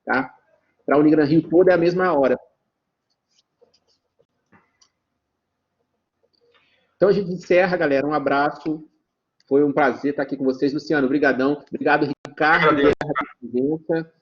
Speaker 1: tá? Para a Unigran Rio toda é a mesma hora. Então a gente encerra, galera. Um abraço. Foi um prazer estar aqui com vocês. Luciano, brigadão. Obrigado, Ricardo, pela presença.